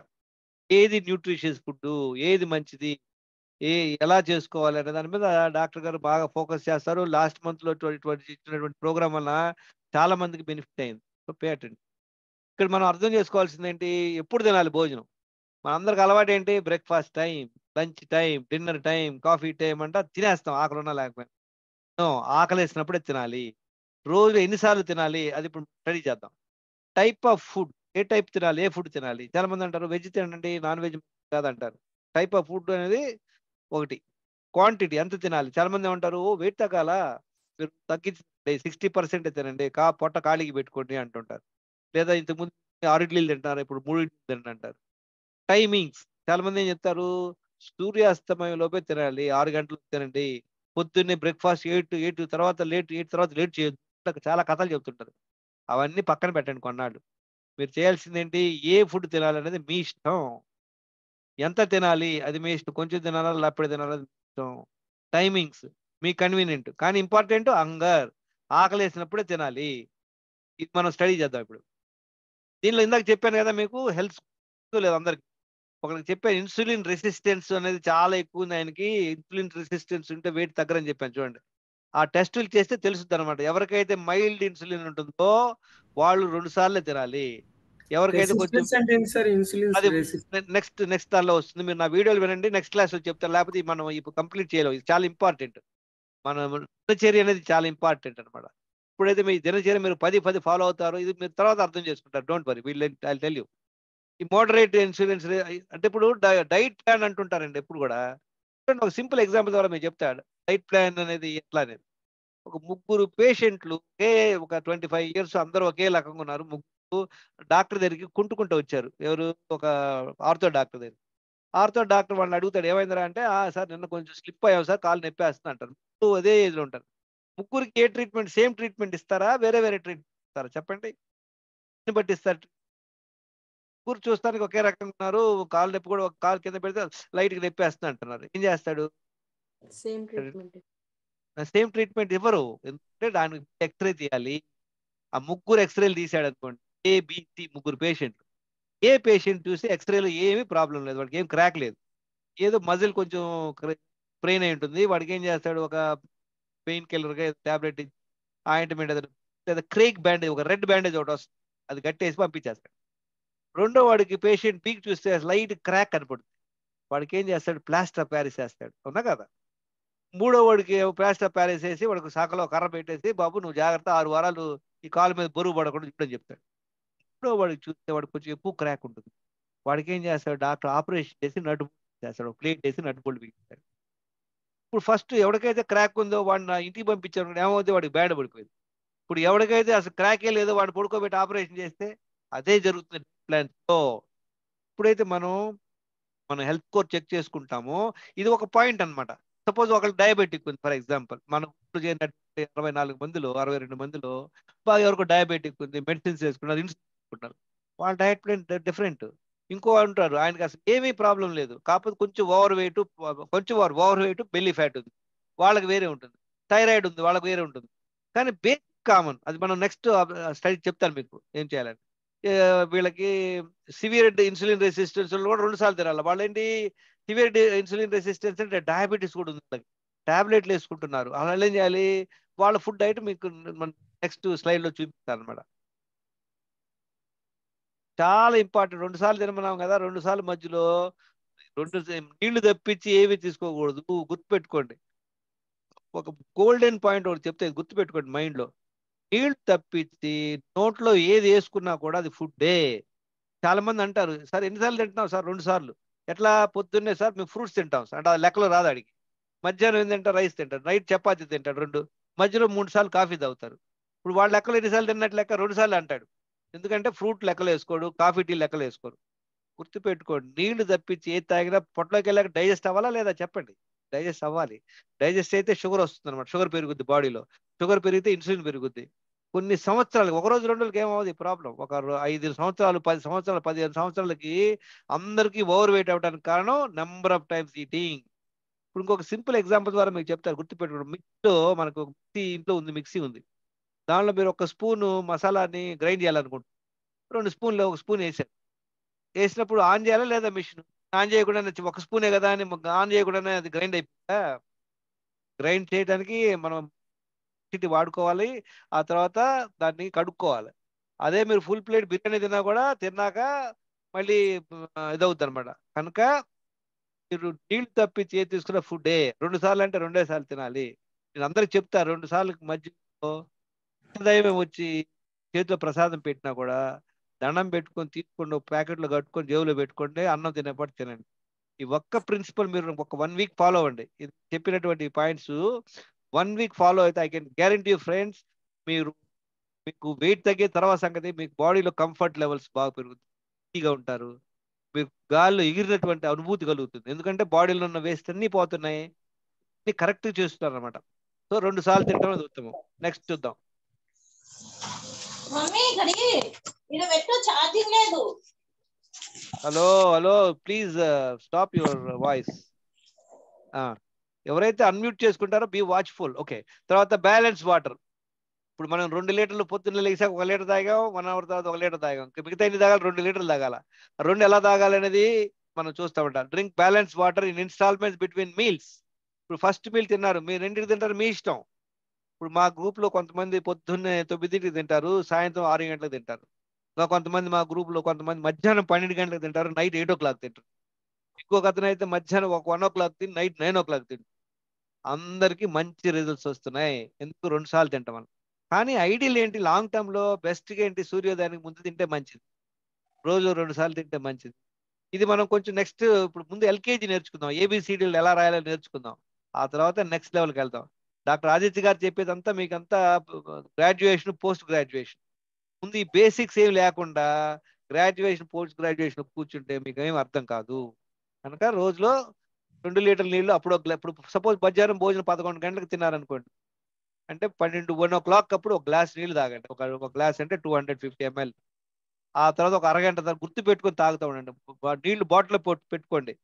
ఏది న్యూట్రిషియస్ ఫుడ్, ఏది మంచిది, ఏ ఎలా చేసుకోవాలి అనే దాని మీద డాక్టర్ గారు బాగా ఫోకస్ చేస్తారు. లాస్ట్ మంత్ లో ఇచ్చినటువంటి ప్రోగ్రామ్ వల్ల చాలా మందికి బెనిఫిట్ అయింది. So pay attend. ఇక్కడ మనం అర్థం చేసుకోవాల్సింది ఏంటి, ఎప్పుడు తినాలి భోజనం. మనందరికి అలవాటు ఏంటి, breakfast time, lunch time, dinner time, coffee time అంట తినేస్తాం ఆకలి ఉన్నా లేకపోయినా. ఆకలి వేసినప్పుడే తినాలి. రోజు ఎన్నిసార్లు తినాలి అది ఇప్పుడు స్టడీ చేద్దాం. Type of food, A type తినాలి, ఏ ఫుడ్ తినాలి. చాలా మంది అంటారు వెజ్ తినండి, నాన్ వెజ్ కాదంటారు. టైప్ ఆఫ్ ఫుడ్ అనేది ఒకటి. క్వాంటిటీ ఎంత తినాలి. చాలా మంది ఏమంటారు, వెయిట్ తగ్గాల, మీరు తగ్గించండి, 60% తినండి, పొట్ట ఖాళీకి పెట్టుకోండి అంటుంటారు. లేదా ఇంతకుముందు 6 ఇడ్లీలు తింటారు, ఇప్పుడు 3 ఇడ్లీలు తినండి అంటారు. టైమింగ్స్, చాలా మంది ఏం చెప్తారు, సూర్యాస్తమయం లోపే తినాలి, 6 గంటలకు తినండి, పొద్దున్నే బ్రేక్ఫాస్ట్ 8 తర్వాత లేట్, 8 తర్వాత లేట్ చేయొద్దు, ఇట్లా చాలా కథలు చెప్తుంటారు. అవన్నీ పక్కన పెట్టండి కొన్నాళ్ళు. మీరు చేయాల్సింది ఏంటి, ఏ ఫుడ్ తినాలనేది మీ ఇష్టం. ఎంత తినాలి అది మీ ఇష్టం. కొంచెం తినాలా లేకపోతే తినాలా అది మీ ఇష్టం. టైమింగ్స్ మీ కన్వీనియంట్, కానీ ఇంపార్టెంట్ హంగర్, ఆకలి వేసినప్పుడే తినాలి. ఇది మనం స్టడీ చేద్దాం ఇప్పుడు. దీనిలో ఇందాక చెప్పాను కదా మీకు, హెల్త్ లేదు అందరికి. ఒకరికి చెప్పాను ఇన్సులిన్ రెసిస్టెన్స్ అనేది చాలా ఎక్కువ ఉంది ఆయనకి. ఇన్సులిన్ రెసిస్టెన్స్ ఉంటే వెయిట్ తగ్గరని చెప్పాను చూడండి. ఆ టెస్టులు చేస్తే తెలుస్తుంది అనమాట. ఎవరికైతే మైల్డ్ ఇన్సులిన్ ఉంటుందో వాళ్ళు 2 సార్లే తినాలి. ఎవరికైతే కొంచెం రెసిస్టెన్స్ అంటే ఏంటి సార్? ఇన్సులిన్ అది రెసిస్టెన్స్. నెక్స్ట్ దానిలో వస్తుంది. మీరు నా వీడియోలు వినండి, నెక్స్ట్ క్లాస్ లో చెప్తాను. లేకపోతే మనం ఇప్పుడు కంప్లీట్ చేయలేము. ఇది చాలా ఇంపార్టెంట్. మన దినచర్య అనేది చాలా ఇంపార్టెంట్ అనమాట. ఇప్పుడైతే మీ దినచర్య మీరు 10 ఫాలో అవుతారు, ఇది మీరు తర్వాత అర్థం చేసుకుంటారు. డోంట్ వరీ, వీళ్ళు ఐ టెల్ యూ. ఈ మోడరేట్ ఇన్సూరెన్స్ అంటే ఇప్పుడు డైట్ ప్లాన్ అంటుంటారండి ఎప్పుడు కూడా. ఒక సింపుల్ ఎగ్జాంపుల్ ద్వారా మీకు చెప్తాడు డైట్ ప్లాన్ అనేది ఎట్లా అనేది. ఒక 3 పేషెంట్లు ఒక 25 years అందరూ ఒకే రకంగా ఉన్నారు. ముగ్గురు డాక్టర్ దగ్గరికి కుంటుకుంటూ వచ్చారు. ఎవరు, ఒక ఆర్థో డాక్టర్ దగ్గర. ఆర్థో డాక్టర్ వాళ్ళని అడుగుతాడు, ఏమైందిరా అంటే, సార్ నిన్న కొంచెం స్లిప్ అయ్యాం సార్, కాలు నొప్పేస్తుంది అంటారు. ముగ్గురు అదే ఏజ్ లో ఉంటారు. ముగ్గురికి ఏ ట్రీట్మెంట్, సేమ్ ట్రీట్మెంట్ ఇస్తారా, వేరే వేరే ట్రీట్మెంట్ ఇస్తారా చెప్పండి. దీన్ని బట్టి ఇస్తారు. ముగ్గురు చూస్తానికి ఒకే రకంగా ఉన్నారు, కాలు నొప్పి కూడా ఒక కాలు కింద పెడితే లైట్ గా నొప్పేస్తుంది అంటున్నారు. ఏం చేస్తాడు, సేమ్ ట్రీట్మెంట్. సేమ్ ట్రీట్మెంట్ ఇవ్వరు. ఎందుకంటే దానికి ఎక్స్రే తీయాలి. ఆ ముగ్గురు ఎక్స్రేలు తీసాడు అనుకోండి, ఏబిసి ముగ్గురు పేషెంట్లు. ఏ పేషెంట్ చూసి ఎక్స్రేలో ఏమీ ప్రాబ్లం లేదు, వాడికి ఏం క్రాక్ లేదు, ఏదో మజిల్ కొంచెం స్ప్రెయిన్ అయి ఉంటుంది. వాడికి ఏం చేస్తాడు, ఒక పెయిన్ కిల్లర్ గా టాబ్లెట్ ఇచ్చి, ఆయింట్మెంట్ లేదా క్రేక్ బ్యాండేజ్, ఒక రెడ్ బ్యాండేజ్ ఒకటి వస్తుంది, అది కట్టేసి పంపించేస్తాడు. రెండో వాడికి పేషెంట్ పీక్ చూస్తే లైట్ క్రాక్ కనపడుతుంది, వాడికి ఏం చేస్తాడు, ప్లాస్టర్ ఆఫ్ ప్యారిస్ వేస్తాడు, అవునా కదా. మూడో వాడికి ప్లాస్టర్ ఆఫ్ ప్యారిస్ వేసి వాడికి శాఖలో కర్ర పెట్టేసి, బాబు నువ్వు జాగ్రత్త, 6 వారాలు ఈ కాలు మీద బరువు పడకుండా చూడని చెప్తాడు. మూడో వాడికి చూస్తే వాడికి కొంచెం ఎక్కువ క్రాక్ ఉంటుంది, వాడికి ఏం చేస్తాడు, డాక్టర్ ఆపరేషన్ చేసి నటు చేస్తాడు, ప్లేట్ వేసి నటు బోల్ట్ బిగిస్తాడు. ఇప్పుడు ఫస్ట్ ఎవరికైతే క్రాక్ ఉందో వాడిని ఇంటికి పంపించారు ఏమవుతుంది, వాడికి బ్యాడ్ పడిపోయింది. ఇప్పుడు ఎవరికైతే అసలు క్రాకే లేదో వాడిని పడుకోబెట్టి ఆపరేషన్ చేస్తే అదే జరుగుతుంది ప్లాన్ తో. ఇప్పుడైతే మనం హెల్త్ స్కోర్ చెక్ చేసుకుంటామో ఇది ఒక పాయింట్ అన్నమాట. సపోజ్ ఒకళ్ళు డయాబెటిక్ ఉంది ఫర్ ఎగ్జాంపుల్, మనం ఇప్పుడు చేరినటువంటి 64 మందిలో 62 మందిలో బాగా ఎవరికో డయాబెటిక్ ఉంది, మెడిసిన్స్ వేసుకున్నారు, ఇన్సులిన్ తీసుకుంటారు, వాళ్ళ డయట్ ప్లాన్ డిఫరెంట్. ఇంకో ఉంటారు ఆయనకి అసలు ఏమీ ప్రాబ్లం లేదు, కాకపోతే కొంచెం ఓవర్ వెయిట్ బెల్లీ ఫ్యాట్ ఉంది, వాళ్ళకి వేరే ఉంటుంది. థైరాయిడ్ ఉంది, వాళ్ళకి వేరే ఉంటుంది. కానీ బేసిక్ కామన్ అది మనం నెక్స్ట్ స్టడీ చెప్తాను మీకు ఏం చేయాలని. వీళ్ళకి సివియర్ ఇన్సులిన్ రెసిస్టెన్స్ కూడా 2 సార్లు తినాలి. వాళ్ళేంటి సివియర్ ఇన్సులిన్ రెసిస్టెన్స్ అంటే డయాబెటీస్ కూడా ఉంది, టాబ్లెట్లు వేసుకుంటున్నారు. అలా ఏం చేయాలి, వాళ్ళ ఫుడ్ డైట్ మీకు నెక్స్ట్ స్లైడ్ లో చూపిస్తాను అనమాట. చాలా ఇంపార్టెంట్. 2 సార్లు తినమన్నాం కదా, 2 సార్లు మధ్యలో నీళ్లు తప్పించి ఏవి తీసుకోకూడదు, గుర్తుపెట్టుకోండి. ఒక గోల్డెన్ పాయింట్ ఒకటి చెప్తే గుర్తుపెట్టుకోండి మైండ్ లో. నీళ్లు తప్పించి నోట్లో ఏది వేసుకున్నా కూడా అది ఫుడ్డే. చాలా మంది అంటారు, సార్ ఎన్నిసార్లు తింటున్నాం సార్? 2 సార్లు. ఎట్లా? పొద్దున్నే సార్ మేము ఫ్రూట్స్ తింటాం సార్ అంటే అది లెక్కలో రాదు అడిగి. మధ్యాహ్నం ఏం తింటారు? రైస్ తింటారు. నైట్ చపాతీ తింటాడు 2. మధ్యలో 3 సార్లు కాఫీ తాగుతారు. ఇప్పుడు వాళ్ళ లెక్కలు ఎన్నిసార్లు తిన్నట్టు లెక్క? 2 సార్లు అంటాడు. ఎందుకంటే ఫ్రూట్ లెక్కలు వేసుకోడు, కాఫీ టీ లెక్కలు వేసుకోరు. గుర్తుపెట్టుకోండి, నీళ్లు తప్పించి ఏది తాగినా పొట్టలోకి వెళ్ళాక డైజెస్ట్ అవ్వాలా లేదా చెప్పండి? డైజెస్ట్ అవ్వాలి. డైజెస్ట్ అయితే షుగర్ వస్తుంది అనమాట, షుగర్ పెరుగుద్ది బాడీలో. షుగర్ పెరిగితే ఇన్సులిన్ పెరుగుద్ది. కొన్ని సంవత్సరాలు, ఒక రోజు 2 రోజులకి ఏమవుతుంది ప్రాబ్లం, ఒక 5 సంవత్సరాలు 10 సంవత్సరాలు 15 సంవత్సరాలకి అందరికీ ఓవర్ వెయిట్ అవ్వడానికి కారణం నెంబర్ ఆఫ్ టైమ్స్ ఈటింగ్. ఇప్పుడు ఇంకొక సింపుల్ ఎగ్జాంపుల్ ద్వారా మీకు చెప్తారు, గుర్తుపెట్టుకోండి. మిక్సీలో మనకు ఇంట్లో ఉంది, మిక్సీ ఉంది. దానిలో మీరు ఒక స్పూన్ మసాలాని గ్రైండ్ చేయాలనుకుంటున్నారు. 2 స్పూన్లు ఒక స్పూన్ వేసారు. వేసినప్పుడు ఆన్ చేయాలా లేదా మిషన్? ఆన్ చేయకుండానే ఒక స్పూనే కదా అని ఆన్ చేయకుండానే అది గ్రైండ్ అయిపోయిందా? గ్రైండ్ చేయడానికి మనం మిక్సీ వాడుకోవాలి. ఆ తర్వాత దాన్ని కడుక్కోవాలి. అదే మీరు ఫుల్ ప్లేట్ బిర్యానీ తిన్నా కూడా తిన్నాక మళ్ళీ ఇదవుద్ది అనమాట. కనుక మీరు నీళ్లు తప్పించి ఏది తీసుకున్న ఫుడ్డే. 2 సార్లు అంటే 2 సార్లు తినాలి. నేను అందరికి చెప్తా, 2 సార్లు మధ్యలో దైవం వచ్చి చేతిలో ప్రసాదం పెట్టినా కూడా దండం పెట్టుకొని తీసుకోండి, ఒక ప్యాకెట్లో కట్టుకొని జేబులో పెట్టుకోండి, అన్నం తినేపాటు తినండి. ఈ ఒక్క ప్రిన్సిపల్ మీరు ఒక 1 వీక్ ఫాలో అవ్వండి. ఇది చెప్పినటువంటి పాయింట్స్ 1 వీక్ ఫాలో అయితే ఐ కెన్ గ్యారంటీ ఫ్రెండ్స్, మీరు మీకు వెయిట్ తగ్గే తర్వాత సంగతి, మీకు బాడీలో కంఫర్ట్ లెవెల్స్ బాగా పెరుగుతుంది, ఫ్రీగా ఉంటారు, మీకు గాల్లో ఎగిరినటువంటి అనుభూతి కలుగుతుంది. ఎందుకంటే బాడీలో ఉన్న వేస్ట్ అన్ని పోతున్నాయి, అన్ని కరెక్ట్ చేస్తున్నారు అనమాట. సో 2 సార్లు తింటాం, అది ఉత్తమం. నెక్స్ట్ చూద్దాం. మమ్మీ గడి ఈడ పెట్టు, ఛార్జింగ్ లేదు. Hello hello, please stop your voice. ఎవరైతే అన్మ్యూట్ చేసుకుంటారో బీ వాచ్ఫుల్. ఓకే. తర్వాత బ్యాలెన్స్ వాటర్. ఇప్పుడు మనం 2 లీటర్లు పొద్దున్న లేసాక 1 లీటర్ తాగాం, 1 అవర్ తర్వాత 1 లీటర్ తాగాం, మిగతా ఎన్ని తాగాలి? 2 లీటర్లు తాగాల. 2 ఎలా తాగాలి అనేది మనం చూస్తా ఉంటాం. Drink balance water in installments between meals. ఇప్పుడు ఫస్ట్ మీల్ తిన్నారు, మీరు 2కి తింటారు, మీ ఇష్టం. ఇప్పుడు మా గ్రూప్ లో కొంతమంది పొద్దున్నే 9కి తింటారు, సాయంత్రం 6 గంటలకు తింటారు. ఇంకా కొంతమంది మా గ్రూప్ లో కొంతమంది మధ్యాహ్నం 12 గంటలకు తింటారు, నైట్ 8 o'clock తింటారు. ఇంకొక అతను అయితే మధ్యాహ్నం 1 o'clock తిని నైట్ 9 o'clock తింటారు. అందరికి మంచి రిజల్ట్స్ వస్తున్నాయి. ఎందుకు? 2 సార్లు తింటాం. కానీ ఐడియల్ ఏంటి, లాంగ్ టర్మ్ లో బెస్ట్ గా ఏంటి, సూర్యోదయానికి ముందు తింటే మంచిది, రోజు 2 సార్లు తింటే మంచిది. ఇది మనం కొంచెం నెక్స్ట్, ఇప్పుడు ముందు ఎల్కేజీ నేర్చుకుందాం, ఏబిసిడీలు ఎలా రాయాలో నేర్చుకుందాం. ఆ తర్వాత నెక్స్ట్ లెవెల్కి వెళ్దాం. డాక్టర్ ఆదిత్య గారు చెప్పేదంతా మీకంతా గ్రాడ్యుయేషన్, పోస్ట్ గ్రాడ్యుయేషన్. ముందు ఈ బేసిక్స్ ఏమి లేకుండా గ్రాడ్యుయేషన్, పోస్ట్ గ్రాడ్యుయేషన్ కూర్చుంటే మీకు ఏం అర్థం కాదు. కనుక రోజులో 2 లీటర్ల నీళ్లు అప్పుడు ఇప్పుడు సపోజ్ మధ్యాహ్నం భోజనం 11 గంటలకు తిన్నారనుకోండి, అంటే 1 o'clock అప్పుడు ఒక గ్లాస్ నీళ్లు తాగండి. ఒక గ్లాస్ అంటే 250 ml. ఆ తర్వాత ఒక అరగంట తర్వాత గుర్తు పెట్టుకొని తాగుతూ ఉండండి. నీళ్లు బాటిల్లో పెట్టుకోండి.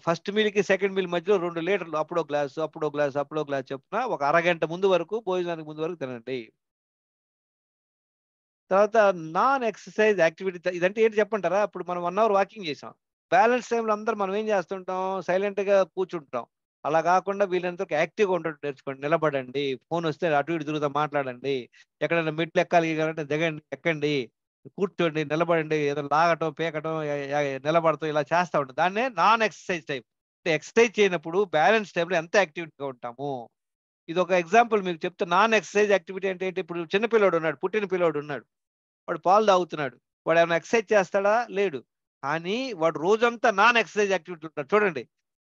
ఫస్ట్ మీల్ కి సెకండ్ మీల్ మధ్యలో 2 లీటర్లు, అప్పుడో గ్లాసు అప్పుడో గ్లాసు అప్పుడో గ్లాస్ చొప్పున ఒక అరగంట ముందు వరకు, భోజనానికి ముందు వరకు తినండి. తర్వాత నాన్ ఎక్సర్సైజ్ యాక్టివిటీ, ఇదంటే ఏంటి చెప్పంటారా? ఇప్పుడు మనం 1 అవర్ వాకింగ్ చేసాం, బ్యాలెన్స్ టైంలో అందరూ మనం ఏం చేస్తుంటాం, సైలెంట్ గా కూర్చుంటాం. అలా కాకుండా వీళ్ళంతా యాక్టివ్గా ఉండటం నేర్చుకోండి. నిలబడండి, ఫోన్ వస్తే అటు ఇటు తిరుగుతూ మాట్లాడండి, ఎక్కడైనా మెట్లు ఎక్కాలి అంటే దిగండి, ఎక్కండి, కూర్చోండి, నిలబడండి, ఏదో లాగటం పీకటం నిలబడటం ఇలా చేస్తూ ఉంటాం. దాన్నే నాన్ ఎక్సర్సైజ్ టైప్. ఎక్సర్సైజ్ చేయనప్పుడు బ్యాలెన్స్ టైంలో ఎంత యాక్టివిటీగా ఉంటాము. ఇది ఒక ఎగ్జాంపుల్ మీకు చెప్తే. నాన్ ఎక్సర్సైజ్ యాక్టివిటీ అంటే ఏంటి? ఇప్పుడు చిన్న పిల్లోడు ఉన్నాడు, పుట్టిన పిల్లోడు ఉన్నాడు, వాడు పాలు తాగుతున్నాడు, వాడు ఏమైనా ఎక్సర్సైజ్ చేస్తాడా? లేడు. కానీ వాడు రోజంతా నాన్ ఎక్సర్సైజ్ యాక్టివిటీ ఉంటాడు. చూడండి,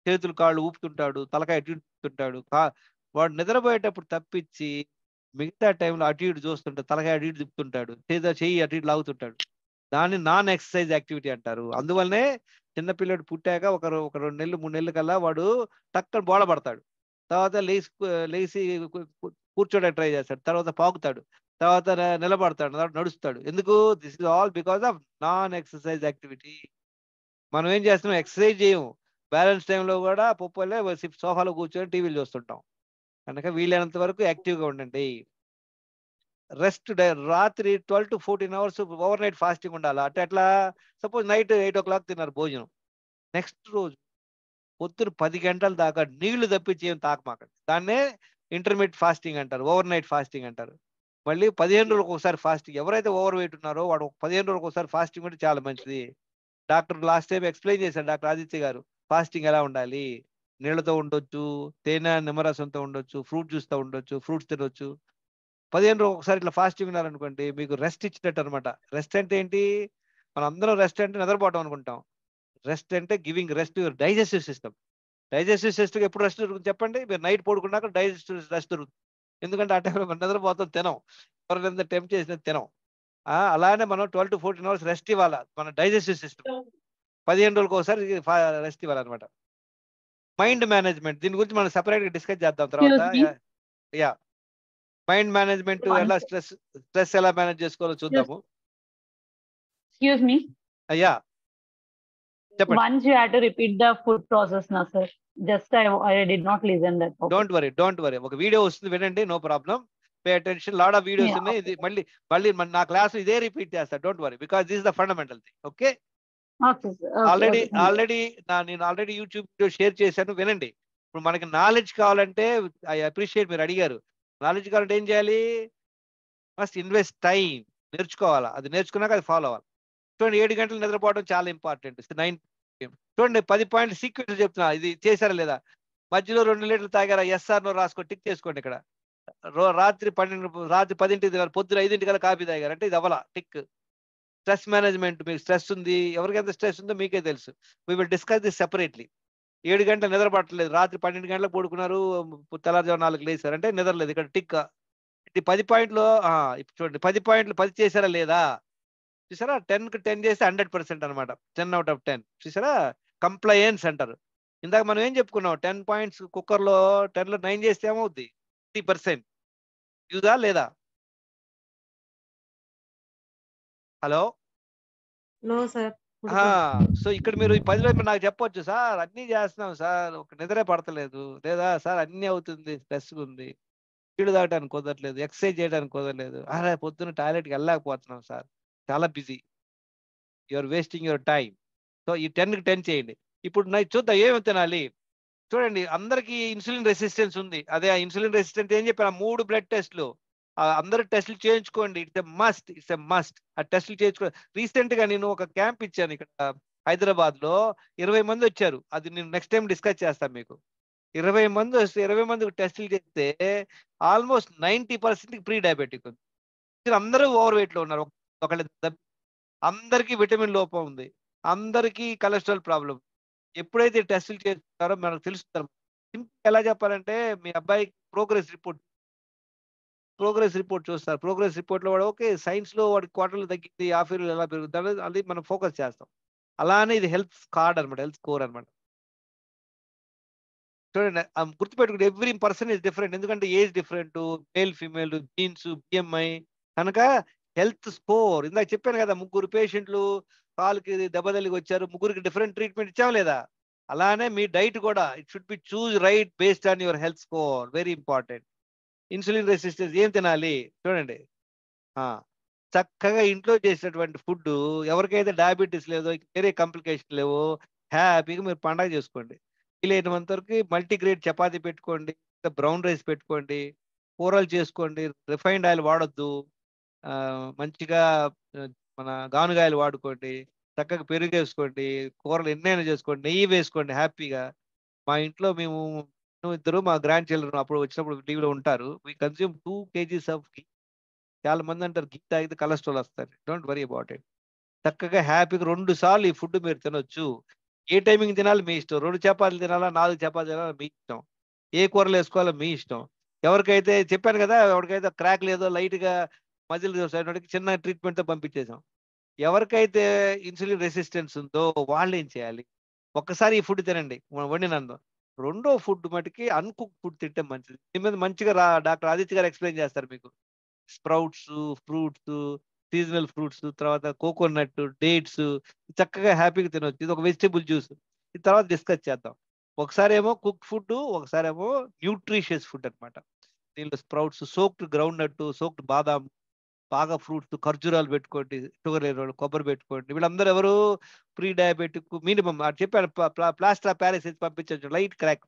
చేతులు కాళ్ళు ఊపుతుంటాడు, తలకాయ అటు ఇటు ఊపుతుంటాడు. వాడు నిద్రపోయేటప్పుడు తప్పించి మిగతా టైంలో అటు ఇటు చూస్తుంటాడు, తలకాయ అటు ఇటు తిప్పుతుంటాడు, చెయ్యి అటు ఇటు లాగుతుంటాడు. దాన్ని నాన్ ఎక్సర్సైజ్ యాక్టివిటీ అంటారు. అందువల్లనే చిన్నపిల్లడు పుట్టాక ఒక 2 నెలలు 3 నెలల కల్లా వాడు టక్కన బోళ పడతాడు. తర్వాత లేచి కూర్చోడానికి ట్రై చేస్తాడు, తర్వాత పాకుతాడు, తర్వాత నిలబడతాడు, తర్వాత నడుస్తాడు. ఎందుకు? This is all because of non exercise activity. మనం ఏం చేస్తున్నాం? ఎక్సర్సైజ్ చేయము. బ్యాలెన్స్ టైంలో కూడా పొప్పలే సోఫాలో కూర్చొని టీవీలు చూస్తుంటాం. కనుక వీలైనంత వరకు యాక్టివ్గా ఉండండి. రెస్ట్ రాత్రి 12 to 14 hours over night fasting ఉండాలి. అంటే ఎట్లా? సపోజ్ నైట్ 8 o'clock తిన్నారు భోజనం, నెక్స్ట్ రోజు పొద్దున 10 గంటల దాకా నీళ్లు తప్పించి ఏం తాకమాకండి. దాన్నే ఇంటర్మీడియట్ ఫాస్టింగ్ అంటారు, ఓవర్ నైట్ ఫాస్టింగ్ అంటారు. మళ్ళీ 15 రోజులకు ఒకసారి ఫాస్టింగ్. ఎవరైతే ఓవర్ వెయిట్ ఉన్నారో వాడు 15 రోజులకు ఒకసారి ఫాస్టింగ్ ఉంటే చాలా మంచిది. డాక్టర్ లాస్ట్ టైం ఎక్స్ప్లెయిన్ చేశారు, డాక్టర్ ఆదిత్య గారు, ఫాస్టింగ్ ఎలా ఉండాలి. నీళ్లతో ఉండొచ్చు, తేనె నిమ్మరసంతో ఉండొచ్చు, ఫ్రూట్ జ్యూస్తో ఉండొచ్చు, ఫ్రూట్స్ తినొచ్చు. 15 రోజులు ఒకసారి ఇట్లా ఫాస్టింగ్ ఉన్నారనుకోండి, మీకు రెస్ట్ ఇచ్చినట్టు అనమాట. రెస్ట్ అంటే ఏంటి? మనం అందరం రెస్ట్ అంటే నిద్రపోవటం అనుకుంటాం. రెస్ట్ అంటే giving rest your digestive system. Digestive system ఎప్పుడు రెస్ట్ దొరుకుతుంది చెప్పండి? మీరు నైట్ పడుకున్నాక డైజెస్టివ్ రెస్ట్ దొరుకుతుంది. ఎందుకంటే ఆ టైంలో మనం నిద్రపోతాం, తినం, ఎవరైనా టెంప్ట్ చేసిన తినం. అలానే మనం 12 to 14 అవర్స్ రెస్ట్ ఇవ్వాలి మన డైజెస్టివ్ సిస్టమ్. 15 రోజులకు ఒకసారి రెస్ట్ ఇవ్వాలన్నమాట. మైండ్ మేనేజ్మెంట్, దీని గురించి మనం సెపరేట్ గా డిస్కస్ చేద్దాం తర్వాత. యా, మైండ్ మేనేజ్మెంట్ ఎలా, స్ట్రెస్ ఎలా మేనేజ్ చేసుకోవాలో చూద్దాము. Excuse me. అయ్యా చెప్పండి. Once you had to repeat the food process, na sir. Just I did not listen that. Okay. Don't worry. ఒక వీడియో వస్తుంది, వినండి, no problem. Pay attention. Lot of videos ఉన్నాయి. ఇది మళ్ళీ నా క్లాస్ ఇదే రిపీట్ చేస్తా. Don't worry, because this is the fundamental thing. Okay, Okay, sir. Okay, already నేను ఆల్రెడీ యూట్యూబ్ వీడియో షేర్ చేశాను, వినండి. ఇప్పుడు మనకి నాలెడ్జ్ కావాలంటే, ఐ అప్రిషియేట్ మీరు అడిగారు, నాలెడ్జ్ కావాలంటే ఏం చేయాలి? మస్ట్ ఇన్వెస్ట్ టైం, నేర్చుకోవాలా. అది నేర్చుకున్నాక అది ఫాలో అవ్వాలి. చూడండి, 7 గంటలు నిద్రపోవడం చాలా ఇంపార్టెంట్. 9 చూడండి, 10 పాయింట్ సీక్వెన్స్ చెప్తున్నా, ఇది చేశారా లేదా? మధ్యలో 2 లీటర్లు తాగారా? ఎస్ఆర్ నో రాసుకో, టిక్ చేసుకోండి. ఇక్కడ రాత్రి 10ంటికి తాగారు, పొద్దున 5ంటికల్లా కాఫీ తాగారు అంటే ఇది అవ్వాలా, టిక్. స్ట్రెస్ మేనేజ్మెంట్, మీకు స్ట్రెస్ ఉంది, ఎవరికైతే స్ట్రెస్ ఉందో మీకే తెలుసు. We will discuss this separately. 7 గంటలు నిద్ర పట్టలేదు, రాత్రి 12 గంటలకు పడుకున్నారు, తెల్లారుజాము 4 లేచారు అంటే నిద్రలేదు, ఇక్కడ టిక్. ఇది 10 పాయింట్లు. ఇప్పుడు చూడండి, 10 పాయింట్లు 10 చేశారా లేదా? చూసారా? 10కి 10 చేస్తే 100% అనమాట. 10 out of 10. చూసారా? కంప్లయన్స్ అంటారు. ఇందాక మనం ఏం చెప్పుకున్నాం? 10 పాయింట్స్ కుక్కర్లో 10లో 9 చేస్తే ఏమవుద్ది? 50%. యూదా లేదా? హలో. No sir. సో ఇక్కడ మీరు ఈ 10లో నాకు చెప్పొచ్చు, సార్ అన్ని చేస్తున్నాం సార్, ఒక నిద్రే పడతలేదు, లేదా సార్ అన్ని అవుతుంది, స్ట్రెస్ ఉంది, నీళ్ళు తాగడానికి కుదరట్లేదు, ఎక్సర్సైజ్ చేయడానికి కుదరలేదు, అరే పొద్దున్న టాయిలెట్కి వెళ్ళలేకపోతున్నాం సార్, చాలా busy, you are wasting your time. So ఈ 10కి 10 చేయండి. ఇప్పుడు నైట్ చూద్దాం ఏమేమి తినాలి. చూడండి, అందరికి ఇన్సులిన్ రెసిస్టెన్స్ ఉంది. అదే ఆ ఇన్సులిన్ రెసిస్టెన్స్ ఏం చెప్పాను? 3 బ్లడ్ టెస్ట్లు. అందరు టెస్టులు చేయించుకోండి. It's a must. ఆ టెస్టులు చేయించుకో. రీసెంట్ గా నేను ఒక క్యాంప్ ఇచ్చాను ఇక్కడ హైదరాబాద్ లో, 20 మంది వచ్చారు. అది నేను నెక్స్ట్ టైం డిస్కస్ చేస్తాను మీకు. 20 మంది వస్తే 20 మందికి టెస్టులు చేస్తే ఆల్మోస్ట్ 90% ప్రీ డయాబెటిక్ ఉంది. అందరూ ఓవర్ వెయిట్ లో ఉన్నారు. అందరికీ విటమిన్ లోపం ఉంది, అందరికీ కొలెస్ట్రాల్ ప్రాబ్లం. ఎప్పుడైతే టెస్టులు చేస్తున్నారో మనకు తెలుస్తుంది. సింపుల్ ఎలా చెప్పాలంటే, మీ అబ్బాయికి ప్రోగ్రెస్ రిపోర్ట్ చూస్తారు. ప్రోగ్రెస్ రిపోర్ట్ లో వాడు ఓకే, సైన్స్ లో వాడి క్వార్టర్లు తగ్గింది, హాఫ్ ఇయర్లు ఎలా పెరుగుతుంది అది మనం ఫోకస్ చేస్తాం. అలానే ఇది హెల్త్ కార్డ్ అనమాట, హెల్త్ స్కోర్ అనమాట. చూడండి, గుర్తుపెట్టుకుంటే ఎవ్రీ పర్సన్ ఇస్ డిఫరెంట్. ఎందుకంటే age different, male female, jeans, BMI. కనుక హెల్త్ స్కోర్, ఇందాక చెప్పాను కదా, 3 పేషెంట్లు కాలుకి దెబ్బ తగిలి వచ్చారు, 3కి డిఫరెంట్ ట్రీట్మెంట్ ఇచ్చాం లేదా? అలానే మీ డైట్ కూడా it should be choose right based on your health score. Very important. Insulin resistance ఏం తినాలి చూడండి. చక్కగా ఇంట్లో చేసినటువంటి ఫుడ్, ఎవరికైతే డయాబెటీస్ లేదో, వేరే కాంప్లికేషన్ లేవో, హ్యాపీగా మీరు పండగ చేసుకోండి. వీలైనంత వరకు మల్టీగ్రేన్ చపాతీ పెట్టుకోండి, బ్రౌన్ రైస్ పెట్టుకోండి, కూరలు చేసుకోండి, రిఫైన్డ్ ఆయిల్ వాడొద్దు, మంచిగా మన గానుగాయలు వాడుకోండి, చక్కగా పెరుగు వేసుకోండి, కూరలు ఎన్నైనా చేసుకోండి, నెయ్యి వేసుకోండి హ్యాపీగా. మా ఇంట్లో మేము ఇద్దరు, మా గ్రాండ్ చిల్డ్రన్ అప్పుడు వచ్చినప్పుడు టీవీలో ఉంటారు. వీ కన్స్యూమ్ 2 kgs ఆఫ్ ఘీ. చాలా మంది అంటారు ఘీ తాగితే కొలెస్ట్రాల్ వస్తుంది. Don't worry about it. చక్కగా హ్యాపీగా 2 సార్లు ఈ ఫుడ్ మీరు తినొచ్చు. ఏ టైమింగ్ తినాలి మీ ఇష్టం. 2 చపాతీలు తినాలా, 4 చపాతీలు తినాలా మీ ఇష్టం. ఏ కూరలు వేసుకోవాలో మీ ఇష్టం. ఎవరికైతే చెప్పాను కదా, ఎవరికైతే క్రాక్ లేదో లైట్గా మజిల్ అయినోడికి చిన్న ట్రీట్మెంట్తో పంపించేసాం. ఎవరికైతే ఇన్సులిన్ రెసిస్టెన్స్ ఉందో వాళ్ళు ఏం చేయాలి? ఒక్కసారి ఈ ఫుడ్ తినండి వండినందు. రెండో ఫుడ్ మటుకి అన్కుక్ ఫుడ్ తింటే మంచిది. దీని మీద మంచిగా డాక్టర్ ఆదిత్య గారు ఎక్స్ప్లెయిన్ చేస్తారు మీకు. స్ప్రౌట్స్, ఫ్రూట్స్, సీజనల్ ఫ్రూట్స్, తర్వాత కోకోనట్, డేట్స్ చక్కగా హ్యాపీగా తినొచ్చు. ఇది ఒక వెజిటేబుల్ జ్యూస్. ఇది తర్వాత డిస్కస్ చేద్దాం. ఒకసారేమో కుక్ ఫుడ్, ఒకసారేమో న్యూట్రిషియస్ ఫుడ్ అన్నమాట. దీనిలో sprouts, soaked ground nut, soaked badam, బాగా ఫ్రూట్స్, ఖర్జూరాలు పెట్టుకోండి, షుగర్ లేని వాళ్ళు కొబ్బరి పెట్టుకోండి. వీళ్ళందరూ ఎవరు ప్రీ డయాబెటిక్ మినిమం చెప్పాను. ప్లాస్టర్ ఆఫ్ ప్యారిస్ పంపించచ్చు లైట్ క్రాక్.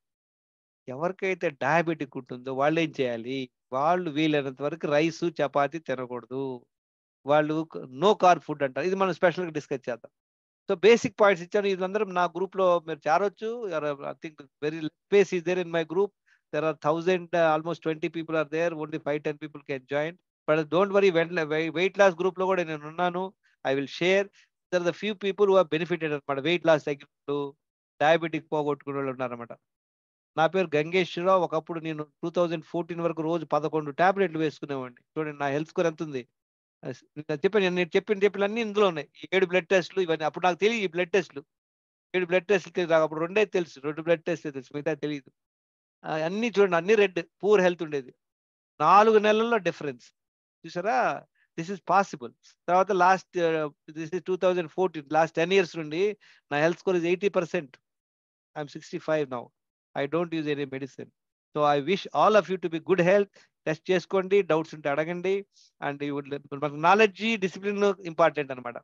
ఎవరికైతే డయాబెటిక్ ఉంటుందో వాళ్ళు ఏం చేయాలి? వాళ్ళు వీలైనంత వరకు రైస్, చపాతీ తినకూడదు. వాళ్ళు నో కార్బ్ ఫుడ్ అంటారు. ఇది మనం స్పెషల్గా డిస్కస్ చేద్దాం. సో బేసిక్ పాయింట్స్ ఇచ్చాను. ఇదందరూ నా గ్రూప్ లో మీరు చేరొచ్చు. I think very space is there in my group. There are 1000 almost 20 people are there. Only 5-10 people can join. But don't worry, weight loss group లో కూడా నేను ఉన్నాను. I will share. There the few people who have benefited అనమాట. Weight loss తగ్గినప్పుడు, diabetic పోగొట్టుకునే వాళ్ళు ఉన్నారన్నమాట. నా పేరు గంగేశ్వరరావు. ఒకప్పుడు నేను 2014 వరకు రోజు 11 టాబ్లెట్లు వేసుకునేవాడిని. చూడండి నా హెల్త్ స్కోర్ ఎంత ఉంది. చెప్పాను, నేను చెప్పిన అన్ని ఇందులో ఉన్నాయి. 7 బ్లడ్ టెస్టులు ఇవన్నీ. అప్పుడు నాకు తెలియదు ఈ బ్లడ్ టెస్టులు. 7 బ్లడ్ టెస్టులు నాకు అప్పుడు 2 తెలుసు. 2 బ్లడ్ టెస్టులు తెలుసు, మిగతా తెలియదు. అన్ని చూడండి, అన్ని రెడ్, పూర్ హెల్త్ ఉండేది. 4 నెలల్లో డిఫరెన్స్ చూసారా? This is possible. తర్వాత దిస్ ఇస్ 2014, లాస్ట్ 10 years నుండి నా health score is 80%. I'm 65 now. I don't use any medicine. So I wish all of you to be good health. Test చేసుకోండి, doubts ఉంటే అడగండి. And మనకు knowledge, discipline important అనమాట.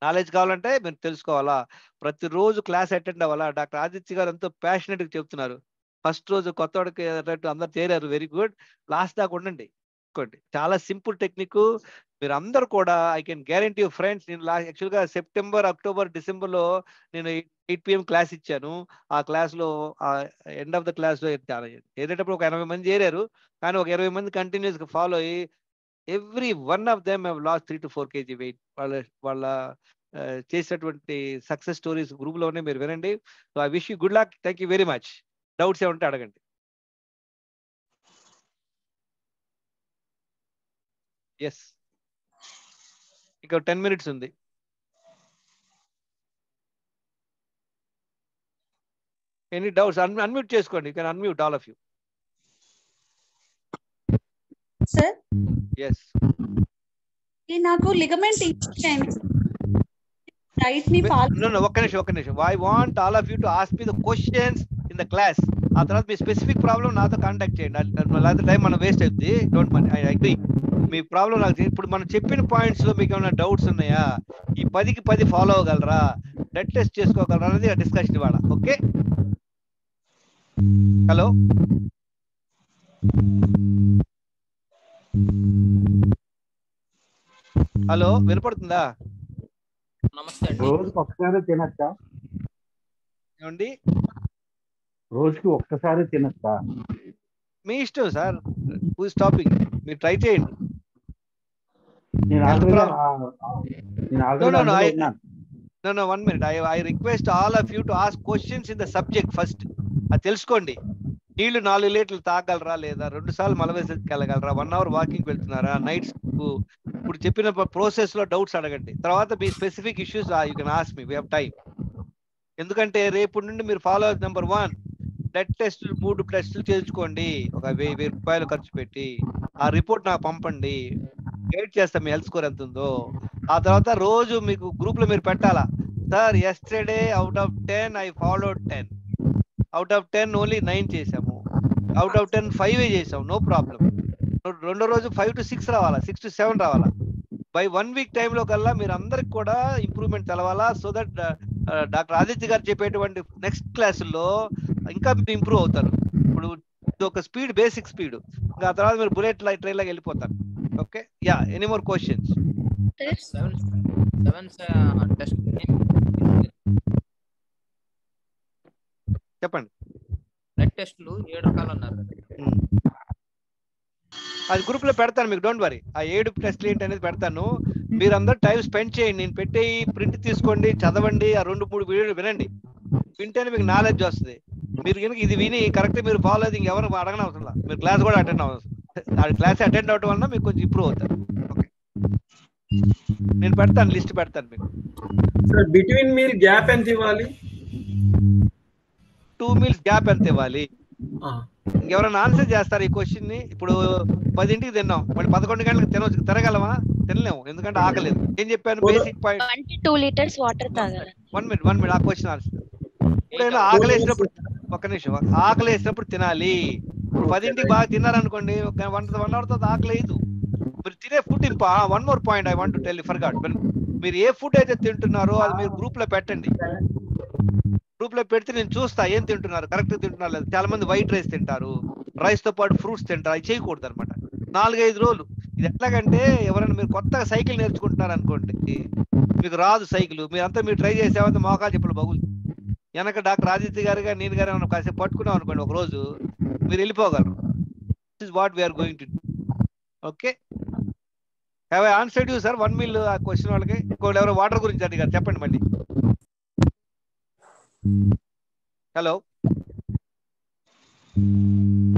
Knowledge కావాలంటే మీరు తెలుసుకోవాలా, ప్రతిరోజు క్లాస్ అటెండ్ అవ్వాలా. డాక్టర్ ఆదిత్య గారు ఎంతో ప్యాషనెట్గా చెప్తున్నారు. ఫస్ట్ రోజు కొత్తవాడికి అందరు చేరారు, వెరీ గుడ్. లాస్ట్ దాకా ఉండండి. చాలా సింపుల్ టెక్నిక్. మీరు అందరు కూడా, I can guarantee you friends, నేను యాక్చువల్గా సెప్టెంబర్, అక్టోబర్, డిసెంబర్లో నేను 8 PM క్లాస్ ఇచ్చాను. ఆ క్లాస్లో ఎండ్ ఆఫ్ ద క్లాస్లో చేరేటప్పుడు ఒక 80 మంది చేరారు. కానీ ఒక 20 మంది కంటిన్యూస్గా ఫాలో అయ్యి every one of them have lost 3 to 4 kg weight. వాళ్ళ చేసినటువంటి సక్సెస్ స్టోరీస్ గ్రూప్లోనే మీరు వినండి. So I wish you good luck. Thank you very much. Doubts ఏమంటే అడగండి. ఎస్, ఇంకా 10 minutes ఉంది. Any doubts? అన్మ్యూట్ చేసుకోండి. You can unmute all of you. Sir yes, నాకు లిగమెంట్ డైట్ ని ఫాలో. ఒక్క నిమిషం. I want all of you to ask me the questions in the class. ఆ తర్వాత మీ స్పెసిఫిక్ ప్రాబ్లం నాతో కాంటాక్ట్ చేయండి. లేకపోతే టైం మనం వేస్ట్ అవుతుంది. Don't mind, I agree. Me problem నాకు ఇప్పుడు మనం చెప్పిన పాయింట్స్ లో మీకు ఏమైనా డౌట్స్ ఉన్నాయా? ఈ 10కి 10 ఫాలో అవ్వగలరా? బ్లడ్ టెస్ట్ చేసుకోగలరా అనేది డిస్కషన్ ఇవాళ. ఓకే, హలో హలో, వినపడుతుందా? నమస్తే అండి. రోజుకి ఒక్కసారి తినచ్చా? ఏమండి, రోజుకి ఒక్కసారి తినచ్చా? మీ ఇష్టం సార్. Who is topping? మీరు ట్రై చేయండి. నేను already No, 1 minute. I request all of you to ask questions in the subject first. అది తెలుసుకోండి. నీళ్లు 4 లీటర్లు తాగలరా లేదా? 2 సార్లు మలవేసేకి వెళ్ళగలరా? 1 hour వాకింగ్ వెళ్తున్నారా? నైట్స్ ఇప్పుడు చెప్పిన ప్రాసెస్ లో డౌట్స్ అడగండి. తర్వాత మీ specific issues you can ask me. We have time. ఎందుకంటే రేపు నుండి మీరు ఫాలో అప్ నెంబర్ 1 బ్లడ్ టెస్టులు 3 టెస్టులు చేయించుకోండి. ఒక 1000 రూపాయలు ఖర్చు పెట్టి ఆ రిపోర్ట్ నాకు పంపండి. గైడ్ చేస్తా మీ హెల్త్ స్కోర్ ఎంత ఉందో. ఆ తర్వాత రోజు మీకు గ్రూప్ లో మీరు పెట్టాలా, sir yesterday out of 10 I followed 10. Out of 10 only 9 చేసాము. Out of 10 5 చేసాము. No problem. రెండో రోజు 5 to 6 రావాలా, 6 to 7 రావాలా. బై 1 week టైంలో కల్లా మీరు అందరికి కూడా ఇంప్రూవ్మెంట్ తెలవాలా. So that doctor Aditya garu చెప్పేటువంటి నెక్స్ట్ క్లాసుల్లో ఇంకా మీరు ఇంప్రూవ్ అవుతారు. ఇప్పుడు ఒక స్పీడ్, బేసిక్ స్పీడ్. ఇంకా ఆ తర్వాత మీరు బుల్లెట్ ట్రైన్ లాగా వెళ్ళిపోతారు. Okay, yeah, any more questions? 7 test చెప్పండి. బ్లడ్ టెస్టులు 7 రకాలు అన్నారు. అది గ్రూప్ లో పెడతాను మీకు, డోంట్ వరీ. ఆ 7 టెస్ట్లు ఏంటి అనేది పెడతాను. మీరందరూ టైం స్పెండ్ చేయండి. నేను పెట్టే ప్రింట్ తీసుకోండి, చదవండి, ఆ 2-3 వీడియోలు వినండి. వింటేనే మీకు నాలెడ్జ్ వస్తుంది. మీరు కనుక ఇది విని కరెక్ట్ మీరు ఫాలో అయితే ఇంకెవరు అడగని అవసరం లేదు. మీరు క్లాస్ కూడా అటెండ్ అవ్వాలి. క్లాస్ అటెండ్ అవడం వల్ల మీకు కొంచెం ఇంప్రూవ్ అవుతారు. ఓకే, నేను పెడతాను, లిస్ట్ పెడతాను మీకు. సార్ బిట్వీన్ మీల్ గ్యాప్ ఎంత ఇవ్వాలి? 2 meals గ్యాప్ ఎంత ఇవ్వాలి? ఇంకెవరైనా ఆన్సర్ చేస్తారు ఈ క్వశ్చన్ ని? ఇప్పుడు 10ంటికి తిన్నాం, మళ్ళీ 11 గంటలకు తినవచ్చు, తినగలమా? తినలేము, ఎందుకంటే ఆకలేదు. ఏం చెప్పాను? Basic point 1 to 2 liters water తాగాలి. 1 minute ఆ క్వశ్చన్ ఆన్సర్. ఇప్పుడైనా ఆకలి వేసినప్పుడు, ఒక్క నిమిషం, ఆకలి వేసినప్పుడు తినాలి. ఇప్పుడు 10ంటికి బాగా తిన్నారనుకోండి, 1 hour తర్వాత ఆకలి లేదు. మీరు తినే food 1 more point I want to tell you, forgot. మీరు ఏ ఫుడ్ అయితే తింటున్నారో అది మీరు గ్రూప్ లో పెట్టండి. గ్రూప్ లో పెడితే నేను చూస్తా ఏం తింటున్నారు, కరెక్ట్ తింటున్నారు లేదు. చాలా మంది వైట్ రైస్ తింటారు, రైస్ తో పాటు ఫ్రూట్స్ తింటారు. అది చేయకూడదు అనమాట. 4-5 రోజులు. ఇది ఎట్లాగంటే ఎవరైనా మీరు కొత్తగా సైకిల్ నేర్చుకుంటున్నారు అనుకోండి, మీకు రాదు సైకిల్, మీరంతా మీరు ట్రై చేసేవంతా మోకాలు చెప్పులు బగులు. వెనక డాక్టర్ ఆదిత్య గారు నేను గారు ఏమైనా కాసేపు పట్టుకున్నాం అనుకోండి, ఒక రోజు మీరు వెళ్ళిపోగలరు. This is what we're going to do. Okay, have I answered you sir? 1 meal ఆ క్వశ్చన్ వాళ్ళకి. ఇంకోటి ఎవరో వాటర్ గురించి అడిగారు, చెప్పండి మళ్ళీ. హలో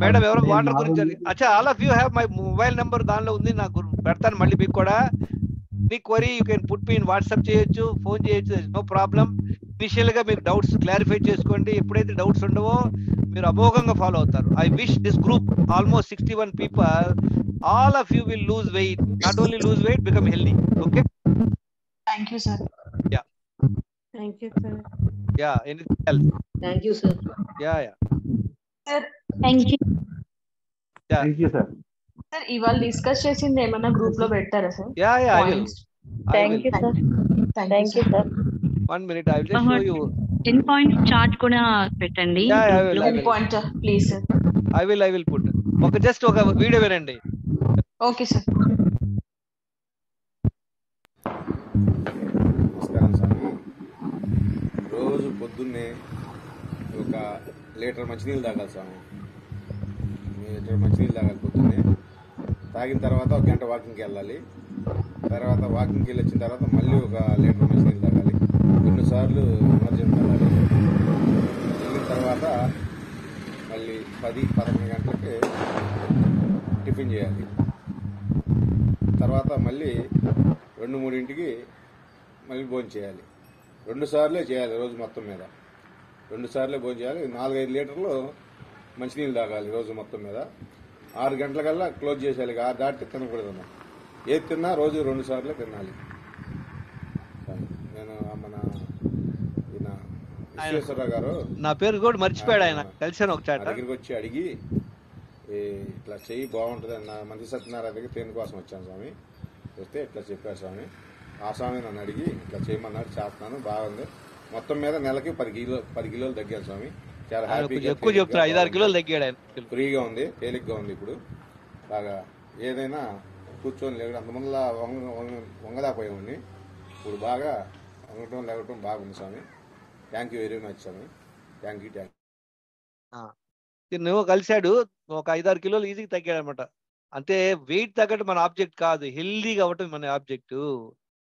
మేడం, ఎవరో వాటర్ గురించి అచ్చా, all of you have my mobile number, దానిలో ఉంది, నాకు పెడతాను మళ్ళీ మీకు కూడా. మీ query you can put me in WhatsApp చేయొచ్చు, ఫోన్ చేయొచ్చు, నో ప్రాబ్లం. ఇనిషియల్ గా మీరు డౌట్స్ క్లారిఫై చేసుకోండి. ఎప్పుడైతే డౌట్స్ ఉండవో మీరు అమోఘంగా ఫాలో అవుతారు. I wish this group almost 61 people, all of you will lose weight, not only lose weight, become healthy. Okay, thank you sir. Ya, thank you sir. Yeah, anything else? Thank you sir. Yeah, yeah, thank you. Thank you sir. Sir ఇవాళ discuss చేసింది ఏమన్నా group లో పెట్టారా sir? Yeah, yeah, I will. Thank you sir. Thank you sir. 1 minute, I will just show you. 10 points chart కూడా పెట్టండి. Yeah, I will. Point please sir. I will put. ఒక just ఒక video వినండి. Okay sir. నమస్కారం స్వామి. రోజు పొద్దున్నే 1 litre మంచినీళ్ళు తాగాలి స్వామి. లీటర్ మంచినీళ్ళు తాగాలి పొద్దున్నే. తాగిన తర్వాత 1 గంట వాకింగ్కి వెళ్ళాలి. తర్వాత వాకింగ్కి వెళ్ళి వచ్చిన తర్వాత మళ్ళీ 1 లీటర్ మంచినీళ్ళు తాగాలి. 2 సార్లు ఎమర్జెన్సీ తాగాలి. వెళ్ళిన తర్వాత మళ్ళీ 10-11 గంటలకి టిఫిన్ చేయాలి. తర్వాత మళ్ళీ 2-3ంటికి మళ్ళీ భోజనం చేయాలి. 2 సార్లే చేయాలి రోజు మొత్తం మీద. 2 సార్లే భోజనం చేయాలి. 4-5 లీటర్లు మంచినీళ్ళు తాగాలి రోజు మొత్తం మీద. 6 గంటలకల్లా క్లోజ్ చేసేయాలి. 6 దాటితే తినకూడదు. ఏది తిన్నా రోజు 2 సార్లే తినాలి. నేను మన విశ్వేశ్వరరావు గారు, నా పేరు కూడా మర్చిపోయాడు ఆయన, కలిసాను ఒక చాట. దగ్గరికి వచ్చి అడిగి ఇట్లా చెయ్యి బాగుంటుంది అన్న, మంచి సత్యనారాయణ దగ్గర ట్రైన్ కోసం వచ్చాను స్వామి. వస్తే ఇట్లా చెప్పారు స్వామి. ఆ స్వామి నన్ను అడిగి ఇట్లా చేయమన్నాడు, చేస్తున్నాను, బాగుంది. మొత్తం మీద నెలకి 10 కిలోలు తగ్గాను స్వామి. చాలా హ్యాపీగా, ఎక్కువ చెప్తారు, 5-6 కిలోలు తగ్గాడు ఆయన. ఫ్రీగా ఉంది, తేలిగ్గా ఉంది. ఇప్పుడు బాగా ఏదైనా కూర్చొని లేవడం, అంతమందిలా వంగలేకపోయామని ఇప్పుడు బాగా వంగటం లేవటం బాగుంది swami. Thank you very much swami. Thank you. నువ్వు కలిశాడు, ఒక 5-6 కిలోలు ఈజీగా తగ్గాడు అనమాట. అంటే వెయిట్ తగ్గడం మన ఆబ్జెక్ట్ కాదు, హెల్దీగా అవ్వటం మన ఆబ్జెక్టు.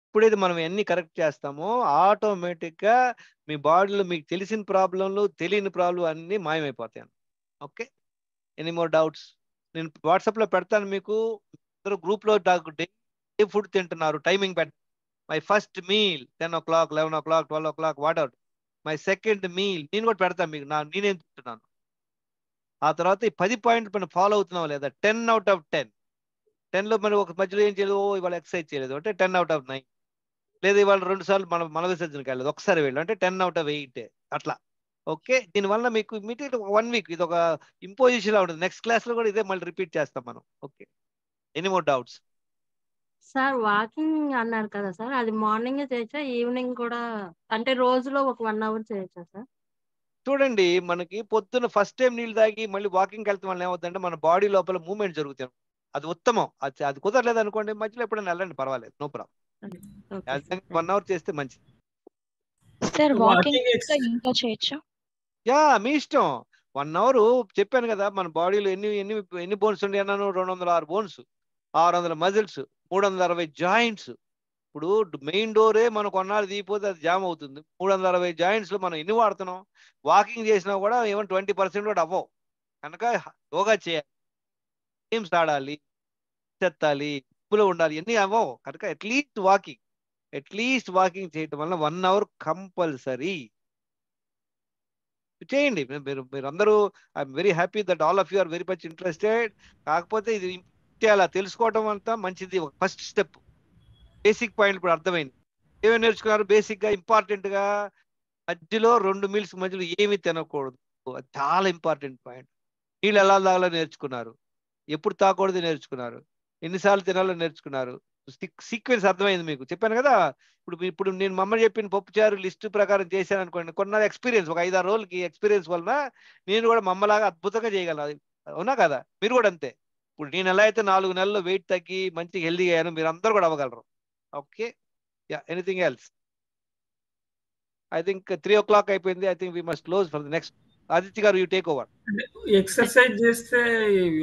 ఎప్పుడైతే మనం ఎన్ని కరెక్ట్ చేస్తామో ఆటోమేటిక్ గా మీ బాడీలో మీకు తెలిసిన ప్రాబ్లంలు, తెలియని ప్రాబ్లం అన్ని మాయమైపోతాయి. Okay, any more doubts? నేను వాట్సాప్ లో పెడతాను మీకు. గ్రూప్ లో ఏ ఫుడ్ తింటున్నారు టైమింగ్ పెట్ట. My first meal 10 o'clock, 11 o'clock, 12 o'clock, what out. My second meal నేను కూడా పెడతాను మీకు, నేనేం తింటున్నాను. ఆ తర్వాత ఈ 10 పాయింట్లు మనం ఫాలో అవుతున్నాం లేదా? 10 out of 10. 10లో మనం ఒక మధ్యలో ఏం చేయలేదు, ఇవాళ ఎక్సర్సైజ్ చేయలేదు అంటే 10 out of 9. లేదా ఇవాళ 2 సార్లు మనం మల విసర్జనకి వెళ్ళలేదు, ఒకసారి వెళ్ళి అంటే 10 out of 8 అట్లా. ఓకే, దీనివల్ల మీకు ఇమీడియట్ 1 week ఇది ఒక ఇంపోజిషన్ లా ఉంటుంది. నెక్స్ట్ క్లాస్ లో కూడా ఇదే మళ్ళీ రిపీట్ చేస్తాం మనం. Okay, any more doubts? Sir walking అన్నారు కదా సార్, అది మార్నింగ్ చేయొచ్చా, ఈవినింగ్ కూడా, అంటే రోజులో ఒక 1 hour చేయొచ్చా సార్? చూడండి, మనకి పొద్దున్న ఫస్ట్ టైం నీళ్ళు తాగి మళ్ళీ వాకింగ్ వెళ్తాం వల్ల ఏమవుతుందంటే మన బాడీ లోపల మూవ్మెంట్ జరుగుతాయి. అది ఉత్తమం. అది కుదరలేదు అనుకోండి, మధ్యలో ఎప్పుడైనా వెళ్ళండి, పర్వాలేదు, నో ప్రాబ్లం. 1 hour చేస్తే మంచిది. సార్ వాకింగ్ ఇంకా చేయొచ్చా? యా, మీ ఇష్టం. 1 hour చెప్పాను కదా, మన బాడీలో ఎన్ని బోన్స్ ఉండి అన్నాను? 206 బోన్స్, 600 మజిల్స్, 360 జాయింట్స్. ఇప్పుడు మెయిన్ డోరే మనం కొన్నాళ్ళు తీయపోతే అది జామ్ అవుతుంది. 360 జాయింట్స్ లో మనం ఎన్ని వాడుతున్నాం? వాకింగ్ చేసినా కూడా ఏమైనా 20% కూడా అవ్వవు. కనుక యోగా చేయాలి, గేమ్స్ ఆడాలి, ఎత్తాలి, ఉప్పులో ఉండాలి, ఎన్ని అవ్వవు. కనుక అట్లీస్ట్ వాకింగ్ చేయటం వల్ల 1 hour కంపల్సరీ చేయండి. మీరు అందరూ I'm very happy that all of you are very much interested. కాకపోతే ఇది అలా తెలుసుకోవడం అంతా మంచిది. ఫస్ట్ స్టెప్, బేసిక్ పాయింట్ ఇప్పుడు అర్థమైంది. ఏమేమి నేర్చుకున్నారు? బేసిక్ గా ఇంపార్టెంట్ గా మధ్యలో 2 మీల్స్ మధ్యలో ఏమి తినకూడదు, అది చాలా ఇంపార్టెంట్ పాయింట్. నీళ్ళు ఎలా తాగాలో నేర్చుకున్నారు, ఎప్పుడు తాగకూడదు నేర్చుకున్నారు, ఎన్నిసార్లు తినాలో నేర్చుకున్నారు. సీక్వెన్స్ అర్థమైంది మీకు. చెప్పాను కదా, ఇప్పుడు నేను మమ్మ చెప్పిన పప్పుచారు లిస్టు ప్రకారం చేశాను అనుకోండి, కొన్న ఎక్స్పీరియన్స్ ఒక 5-6 రోజులకి ఎక్స్పీరియన్స్ వలన నేను కూడా మమ్మలాగా అద్భుతంగా చేయగలను. అవునా కదా? మీరు కూడా అంతే. ఇప్పుడు నేను ఎలా అయితే 4 నెలల్లో వెయిట్ తగ్గి మంచిగా హెల్దీగా అయ్యాను, మీరు అందరూ కూడా అవ్వగలరు. Okay, ya, anything else? I think 3 o'clock అయిపోయింది. I think we must close for the next. Aditya garu, you take over. Exercise చేస్తే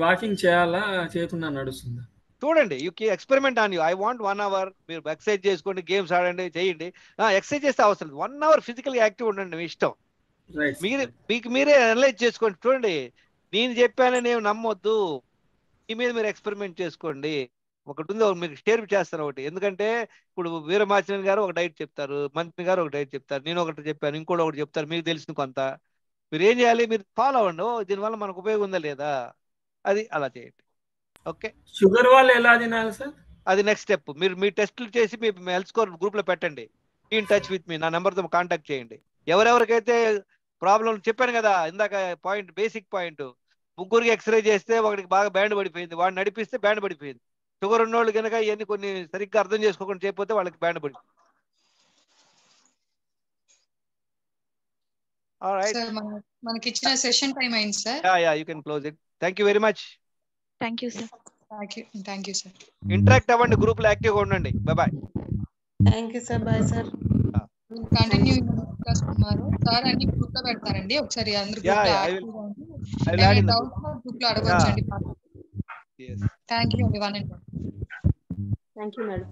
వాకింగ్ చేయాలా, చేయకుండా నడుస్తుందా? చూడండి, you experiment on you. I want 1 hour. మీరు ఎక్సర్సైజ్ చేసుకోండి, గేమ్స్ ఆడండి, చేయండి. ఎక్సర్సైజ్ చేస్తే అవసరం 1 hour ఫిజికల్ యాక్టివ్ ఉండండి, మీ ఇష్టం. మీకు మీరే అనలైజ్ చేసుకోండి. చూడండి, నేను చెప్పానని ఏమి నమ్మొద్దు, మీ మీద మీరు ఎక్స్పెరిమెంట్ చేసుకోండి. ఒకటి ఉంది, మీకు షేర్ చేస్తాను ఒకటి. ఎందుకంటే ఇప్పుడు వీరమాచినేని గారు ఒక డైట్ చెప్తారు, మంత్రి గారు ఒక డైట్ చెప్తారు, నేను ఒకటి చెప్పాను, ఇంకోటి ఒకటి చెప్తారు. మీకు తెలిసిన కొంత మీరు ఏం చేయాలి, మీరు ఫాలో అవ్వండి. దీనివల్ల మనకు ఉపయోగం ఉందా లేదా, అది అలా చేయండి. ఓకే, షుగర్ వాళ్ళు ఎలా తినాలి సార్? అది నెక్స్ట్ స్టెప్. మీరు మీ టెస్టులు చేసి మీ హెల్త్ స్కోర్ గ్రూప్ లో పెట్టండి. ఇన్ టచ్ విత్ మీ, నా నెంబర్తో కాంటాక్ట్ చేయండి. ఎవరెవరికైతే ప్రాబ్లం చెప్పాను కదా ఇందాక, పాయింట్, బేసిక్ పాయింట్, ముగ్గురికి ఎక్స్రే చేస్తే ఒకటికి బాగా బ్యాండ్ పడిపోయింది, వాడిని నడిపిస్తే బ్యాండ్ పడిపోయింది. షుగర్ ఉన్నోళ్ళు కనుక ఇవన్నీ కొన్ని సరిగ్గా అర్థం చేసుకోకుండా చేయకపోతే వాళ్ళకి బ్యాండ్ పడిపోయింది. మనకి ఇచ్చిన సెషన్ టైం అయింది sir. Yeah, you can close it. Thank you very much. Thank you sir. Thank you sir. Interact అవ్వండి, గ్రూప్ లో యాక్టివ్గా ఉండండి. Bye. Thank you sir. Bye sir. Continue ఉన్నారు సార్, అన్ని గ్రూప్ లో పెడతారండి. ఒకసారి అందరూ గ్రూప్ లో అడగొచ్చండి. థ్యాంక్ యూ అండి. Thank you madam.